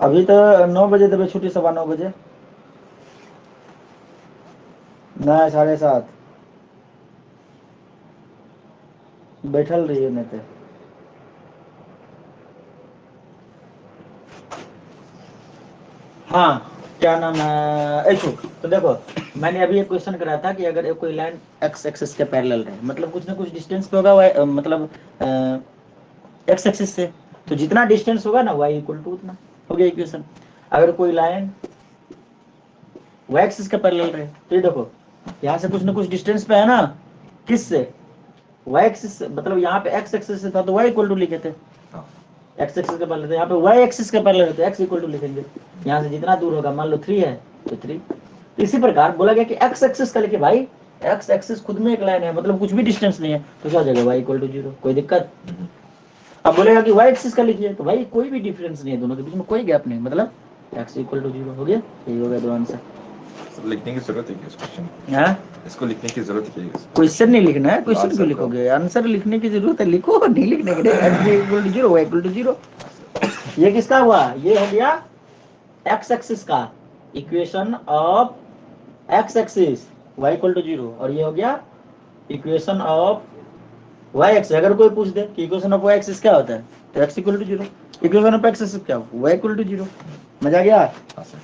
अभी तो 9 बजे देवे छुट्टी, 9:15 बजे, नहीं 7:30, बैठल रहिए नहीं तो। हाँ क्या नाम है इच्छुक। तो देखो मैंने अभी एक क्वेश्चन करा था कि अगर कोई लाइन एक्स एक्सिस के पैरेलल रहे, मतलब कुछ ना कुछ डिस्टेंस पे होगा मतलब एक्स एक्सिस से, तो जितना डिस्टेंस होगा ना वाई इक्वल टू उतना हो गया इक्वेशन। अगर कोई लाइन वाई एक्सिस के पैरेलल रहे, तो ये देखो यहाँ से कुछ ना कुछ डिस्टेंस पे है ना, किस से, वाई एक्सिस से, मतलब यहाँ पे एक्स एक्सिस से था तो वाई इक्वल टू लिखे थे, एक्स एक्सिस के पैरेलल, यहाँ पे वाई एक्सिस के पैरेलल है तो एक्स इक्वल टू लिखेंगे। यहाँ से जितना दूर होगा, मान लो 3 है तो 3। इसी प्रकार बोला गया कि एक्स एक्सिस का लिखे भाई, एक्स एक्सिस खुद में एक लाइन है, मतलब कुछ भी डिस्टेंस नहीं है, तो क्या हो जाएगा वाई इक्वल टू 0, कोई दिक्कत। अब बोलेगा कि वाई एक्सिस का लिखिए, तो भाई कोई भी डिफरेंस नहीं है, दोनों के बीच में कोई गैप नहीं, मतलब एक्स इक्वल टू 0 हो गया। यही हो गया दो आंसर। लिखने की जरूरत है क्या इस क्वेश्चन? हाँ इसको लिखने की जरूरत है क्या? क्वेश्चन नहीं लिखना है, क्वेश्चन आंसर क्यों का। लिखोगे, आंसर लिखने की जरूरत है, लिखो, नहीं लिखने के लिए X equal to 0 Y equal to 0। ये किसका हुआ, ये हो गया एक्स एक्सिस का equation of X axis Y equal to 0, और ये हो गया इक्वेशन ऑफ वाई एक्सिस। अगर कोई पूछ दे कि इक्वेशन ऑफ वाई एक्सिस क्या होता है, तो X equal to 0, equation of X axis क्या होगा, वाई इक्वल टू 0। मजा आ गया। हाँ सर।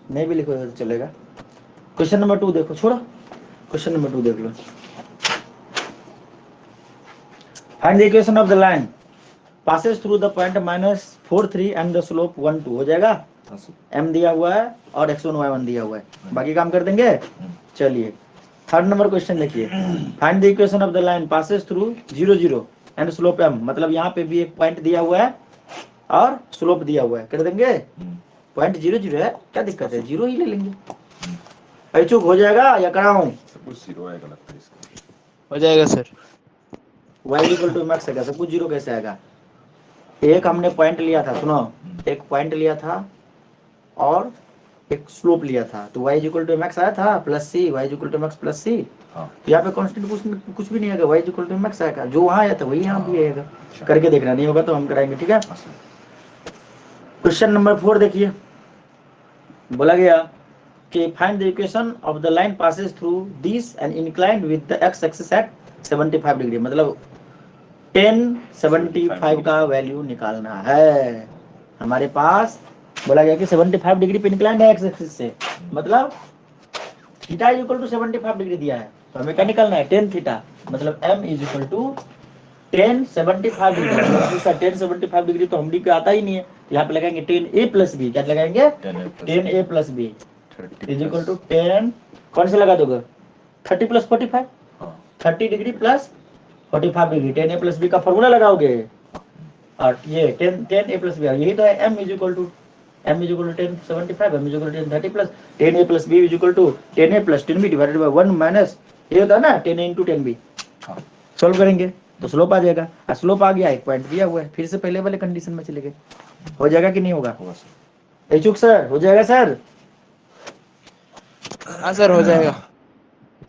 नहीं भी लिखोगे तो चलेगा। क्वेश्चन नंबर 2 देखो, छोड़ो क्वेश्चन नंबर 2 देख लो। Find the equation of the line passes through the point -4 3 and the slope 1 2 हो जाएगा। हाँ सर। m दिया हुआ है और x1 y1 दिया हुआ है, बाकी काम कर देंगे। चलिए थर्ड नंबर क्वेश्चन देखिए। Find the equation of the line passes through 0 0 and slope m, मतलब यहाँ पे भी एक पॉइंट दिया हुआ है और स्लोप दिया हुआ है, कर देंगे। पॉइंट 0 0 है, क्या दिक्कत है, 0 ही ले लेंगे। अचूक हो जाएगा या कराऊं? सब कुछ 0 आएगा लगता है इसका। हो जाएगा sir. y equal to max आएगा, सब कुछ 0 कैसे आएगा। एक हमने पॉइंट लिया था, सुनो, एक पॉइंट लिया था और एक स्लोप लिया था, तो y इक्वल टू मैक्स आया था plus c, y equal to max plus c. तो यहाँ पे कांस्टेंट कुछ भी नहीं आएगा, y इक्वल टू मैक्स आएगा, जो वहां आया था वही यहाँ भी आएगा। करके देखना, नहीं होगा तो हम कराएंगे, ठीक है। क्वेश्चन नंबर 4 देखिए, बोला गया कि find the equation of the line passes through this and inclined with the x axis at 75 degree, मतलब 1075 का वैल्यू निकालना है। हमारे पास बोला गया कि 75 डिग्री पे इंक्लाइंड है एक्स एक्सिस से, मतलब theta is equal to 75 degree दिया है, तो हमें क्या निकालना है, 10 थीटा, मतलब m is equal to 1075 degree. इसका 1075 डिग्री तो हम डी पे आता ही नहीं है, तो यहाँ पे लगाएंगे 10a प्लस बी, क्या लगाएंगे 10a plus B is equal to 10, कौन से लगा दोगे 30 plus 45, 30 degree plus 45 degree, 10a plus B का फॉर्मूला लगाओगे, और ये 10a प्लस बी, यही तो है m is equal to 1075, m is equal to 1030 plus 10a plus b is equal to 10a plus 10b divided by 1 minus, ये होता है ना 10a इंटू 10b। सॉल्व करेंगे तो स्लोप आ जाएगा, और स्लोप आ गया, एक पॉइंट दिया हुआ है, फिर से पहले वाले कंडीशन में चले गए। हो जाएगा कि नहीं होगा? इच्छुक सर, हो जाएगा सर? हाँ सर हो जाएगा।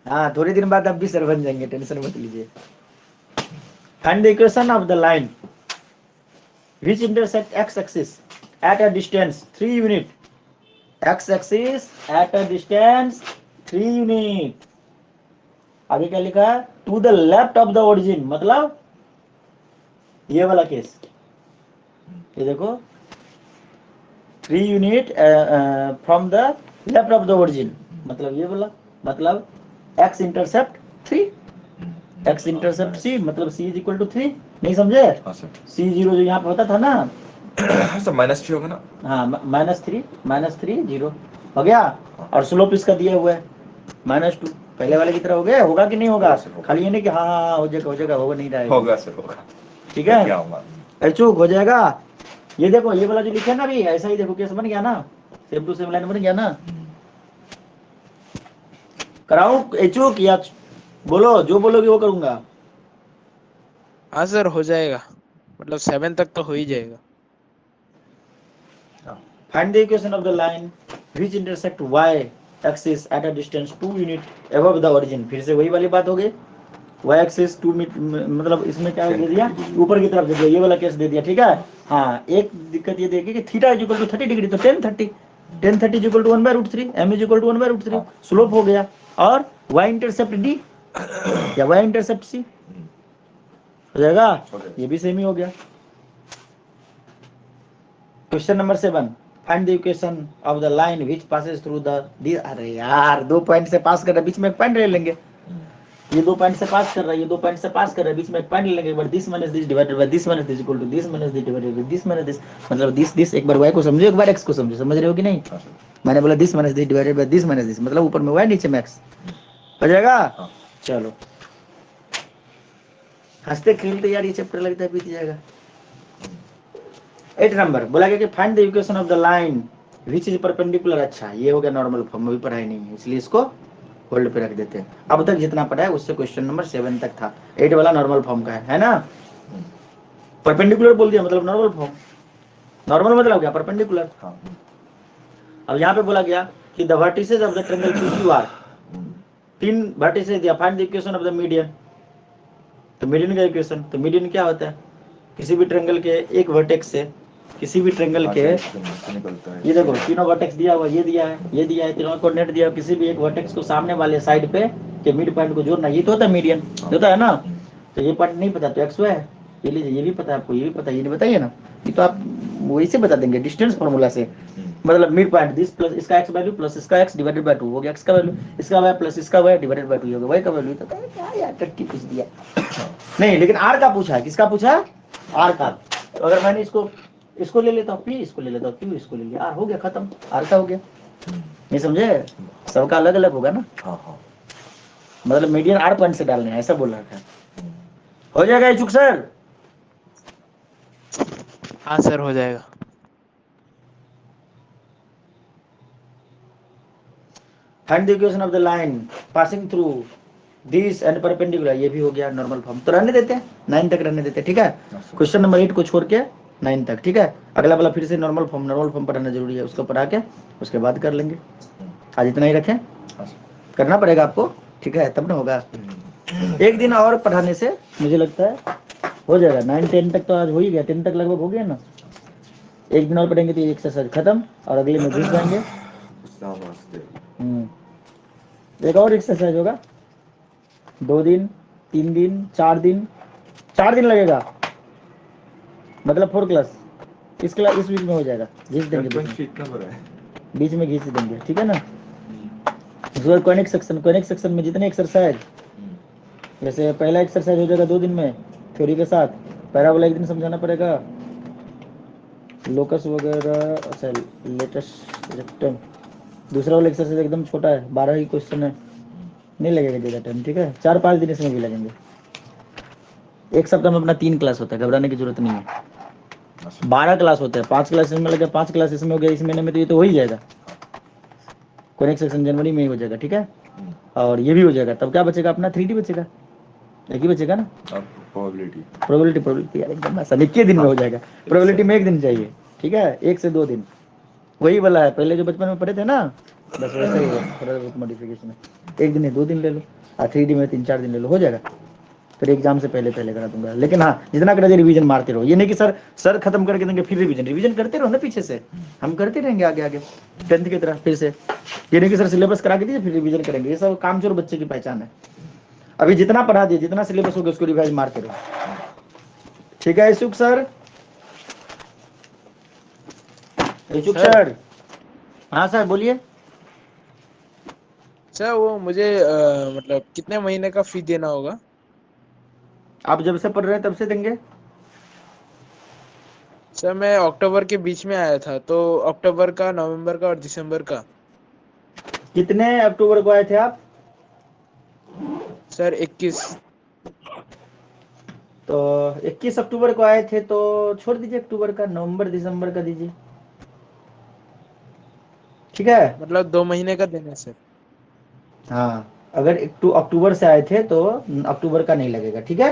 हाँ थोड़ी दिन बाद आप भी सर बन जाएंगे, टेंशन मत लीजिए। Find the equation of the line which intersect x axis at a distance 3 unit, x axis at a distance 3 unit। आगे क्या लिखा है, to the left of the origin, मतलब ये वाला केस, ये देखो 3 unit from the left of the origin, मतलब ये वाला, मतलब x intercept 3, x intercept c, मतलब c इज इक्वल टू 3, नहीं समझे? c0 जो यहाँ पे होता था ना, सब -3 होगा ना। हाँ -3 0 हो गया, और स्लोप इसका दिया हुआ है -2, पहले वाले की तरह हो गया। होगा कि नहीं होगा? खाली ये नहीं कि हाँ हो जाएगा, होगा नहीं रहेगा, होगा सर होगा, ठीक है। क्या होगा, अचूक हो जाएगा। ये देखो ये वाला जो लिखा है ना अभी, ऐसा ही देखो केस बन गया ना, सेम टू सेम लाइन बन गया ना। कराऊं अचूक या बोलो, जो बोलोगे वो करूंगा। हाँ सर हो जाएगा, मतलब 7 तक तो हो ही जाएगा। Find the equation of the line which intersect y axis at a distance 2 unit above the origin, फिर से वही वाली बात हो गई, y एक्सिस 2 मतलब इसमें क्या दे दिया, ऊपर की तरफ दे दिया, ये वाला केस दे दिया, ठीक है। हाँ एक दिक्कत ये देखिए कि theta is equal to 30 degree, तो 10 30 tan 30 equal to 1/√3, m is equal to 1/√3, हाँ। स्लोप हो गया। और y इंटरसेप्ट d या y इंटरसेप्ट c हो जाएगा, ये भी सेम ही हो गया। Question number 7, find the equation of the line which passes through the अरे यार 2 पॉइंट से पास कर रहा है, बीच में एक पॉइंट ले लेंगे। ये 2 पॉइंट से पास कर रहा है, ये 2 पॉइंट से पास कर रहा है, बीच में एक पॉइंट ले लेंगे। एक बार this minus this divided by this minus this equal to this minus this divided by this minus this, मतलब दिस एक बार y को समझो, एक बार x को समझो, समझ रहे हो कि नहीं? मैंने बोला this minus this divided by this minus this, मतलब ऊपर में y नीचे में x हो जाएगा। चलो हंसते खेलते यार ये चैप्टर लगता है बीत जाएगा। 8 नंबर बोला गया कि find the equation of the line which is perpendicular. अच्छा ये हो गया नॉर्मल फॉर्म, अभी पढ़ाई नहीं है इसलिए इसको होल्ड पे रख देते हैं। अब तक जितना पढ़ा है उससे क्वेश्चन नंबर 7 तक था, 8 वाला नॉर्मल फॉर्म का है ना। परपेंडिकुलर बोल दिया मतलब नॉर्मल फॉर्म, नॉर्मल मतलब क्या परपेंडिकुलर। अब यहाँ पे बोला गया कि the vertices of the triangle PQR, 3 vertices दिया, find the equation of the median. तो मीडियन का इक्वेशन, तो मीडियन क्या होता है? किसी भी ट्रायंगल के एक वर्टेक्स से किसी भी ट्रायंगल के, ये देखो तीनों वर्टेक्स दिया हुआ, ये दिया है, ये दिया है, तीनों कोऑर्डिनेट दिया, किसी भी एक वर्टेक्स को सामने वाले साइड पे के मिड पॉइंट को जोड़ना, ये तो होता है मीडियन, होता है ना। तो ये पॉइंट नहीं पता तो एक्स वाई है, ये लीजिए, ये भी पता है आपको, ये भी पता है, ये नहीं बताइए ना, ये तो आप वही से बता देंगे डिस्टेंस फार्मूला से। मतलब मिड पॉइंट दिस प्लस इसका x वैल्यू प्लस इसका x डिवाइडेड बाय 2 हो गया, x का वैल्यू, इसका y प्लस इसका y डिवाइडेड बाय 2 हो गया, y का वैल्यू। तो क्या यार टट्टी पूछ दिया नहीं, लेकिन r का पूछा है, किसका पूछा है? r का। तो अगर मैंने इसको ले लेता हूँ p, इसको ले लेता हूँ q, इसको ले लिया, r हो गया खत्म, r का हो गया। नहीं समझे? सबका अलग अलग होगा ना, मतलब मीडियन r पॉइंट से डालने है, ऐसा बोल रहा था। हो जाएगा इच्छुक सर? हाँ सर हो जाएगा। Find the equation of the line passing through this and perpendicular, ये भी हो गया नॉर्मल फॉर्म। तो रहने देते हैं 9 तक, रहने देते हैं, ठीक है। क्वेश्चन नंबर 8 को छोड़ के 9 तक, ठीक है। अगला वाला फिर से नॉर्मल फॉर्म पढ़ाना जरूरी है, उसको पढ़ा के उसके बाद कर लेंगे। आज इतना ही रखें, करना पड़ेगा आपको, ठीक है, तब ना होगा। एक दिन और पढ़ाने से मुझे लगता है हो जाएगा। 9 10 तक तो आज हो ही गया, 10 तक लगभग हो गया ना। एक दिन और पढ़ेंगे तो ये एक्सरसाइज खत्म और अगले में घुस जाएंगे। एक और एक्सरसाइज होगा, 2 दिन 3 दिन 4 दिन, 4 दिन लगेगा, मतलब 4 क्लास इस वीक में हो जाएगा। घिस देंगे बीच में घिस देंगे, ठीक है ना। उसके कॉनिक सेक्शन में जितने एक्सरसाइज, जैसे पहला एक्सरसाइज हो जाएगा 2 दिन में थ्योरी के साथ, पहला वाला 1 दिन समझाना पड़ेगा, लोकस वगैरह, अच्छा लेटेस्ट रेक्टम। दूसरा वाला एक्सरसाइज एकदम छोटा है, 12 ही क्वेश्चन है, नहीं लगेगा ज़्यादा टाइम, ठीक है। 4-5 दिन इसमें भी लगेंगे। एक सप्ताह में अपना 3 क्लास होता है, घबराने की जरूरत नहीं है। 12 क्लास होते हैं, 5 क्लास इसमें लगे, 5 क्लास इसमें हो गया, इस महीने में तो ये तो हो ही जाएगा। कॉनिक सेक्शन जनवरी में ही हो जाएगा, ठीक है। और ये भी हो जाएगा, तब क्या बचेगा अपना 3D बचेगा, एक ही बचेगा ना। प्रोबेबिलिटी यार एकदम आसान, 21 दिन में हो जाएगा। प्रोबेबिलिटी में 1 दिन चाहिए, ठीक है, 1 से 2 दिन वही वाला है, पहले जो बचपन में पढ़े थे ना, बस वैसा ही है, थोड़ा बहुत मॉडिफिकेशन है। 1 दिन है, 2 दिन ले लो, और 3D में 3-4 दिन ले लो, हो जाएगा। फिर एग्जाम से पहले करा दूंगा। लेकिन हाँ, जितना करा रिवीजन मारते रहो, ये नहीं कि सर खत्म करके देंगे फिर रिवीजन करते रहो ना, पीछे से हम करते रहेंगे आगे 10th की तरह फिर से। ये नहीं कि सर सिलेबस करा के दीजिए फिर रिवीजन करेंगे, ये सब कामचोर बच्चे की पहचान है। अभी जितना पढ़ा दिए, जितना सिलेबस होगा उसको रिवाइज मारते रहो, ठीक है। इशुक सर, सर हाँ सर बोलिए। सर वो मुझे मतलब कितने महीने का फी देना होगा? आप जब से पढ़ रहे हैं तब से देंगे। सर मैं अक्टूबर के बीच में आया था, तो अक्टूबर का, नवंबर का और दिसंबर का। कितने अक्टूबर को आए थे आप? सर 21। तो 21 अक्टूबर को आए थे, तो छोड़ दीजिए अक्टूबर का, नवंबर दिसंबर का दीजिए, ठीक है। मतलब 2 महीने का देना है सर। हाँ, अगर अक्टूबर से आए थे तो अक्टूबर का नहीं लगेगा, ठीक है।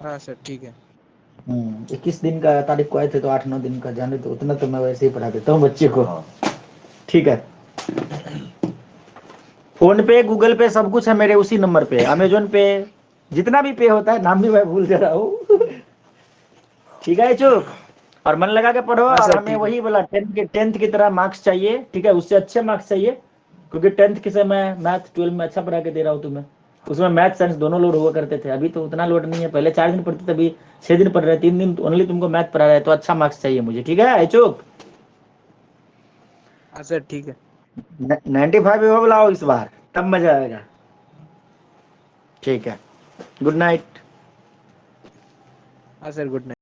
हाँ सर ठीक है। 21 दिन का तारीख को आए थे तो 8-9 दिन का जाने, तो उतना तो मैं वैसे ही पढ़ा देता हूँ बच्चे को, ठीक है। फोन पे, गूगल पे सब कुछ है मेरे उसी नंबर पे, अमेजोन पे, जितना भी पे होता है, नाम भी मैं भूल जा रहा हूँ, ठीक है चुप। और मन लगा के पढ़ो। हाँ और सर, हमें ठीक है। वही बोला 10th की तरह मार्क्स चाहिए, ठीक है, उससे अच्छे मार्क्स चाहिए, क्योंकि 10th के समय मैं मैथ 12 में अच्छा पढ़ा के दे रहा हूँ तुम्हें। उसमें मैथ साइंस दोनों लोड हुआ करते थे, अभी तो उतना लोड नहीं है। पहले 4 दिन पढ़ते थे, अभी 6 दिन पढ़ रहे, 3 दिन ओनली तुमको मैथ पढ़ा रहे, तो अच्छा मार्क्स चाहिए मुझे, ठीक है अचूक। हाँ सर, ठीक है। 95 हो लाओ इस बार, तब मजा आएगा। ठीक है, गुड नाइट। हाँ सर, गुड नाइट।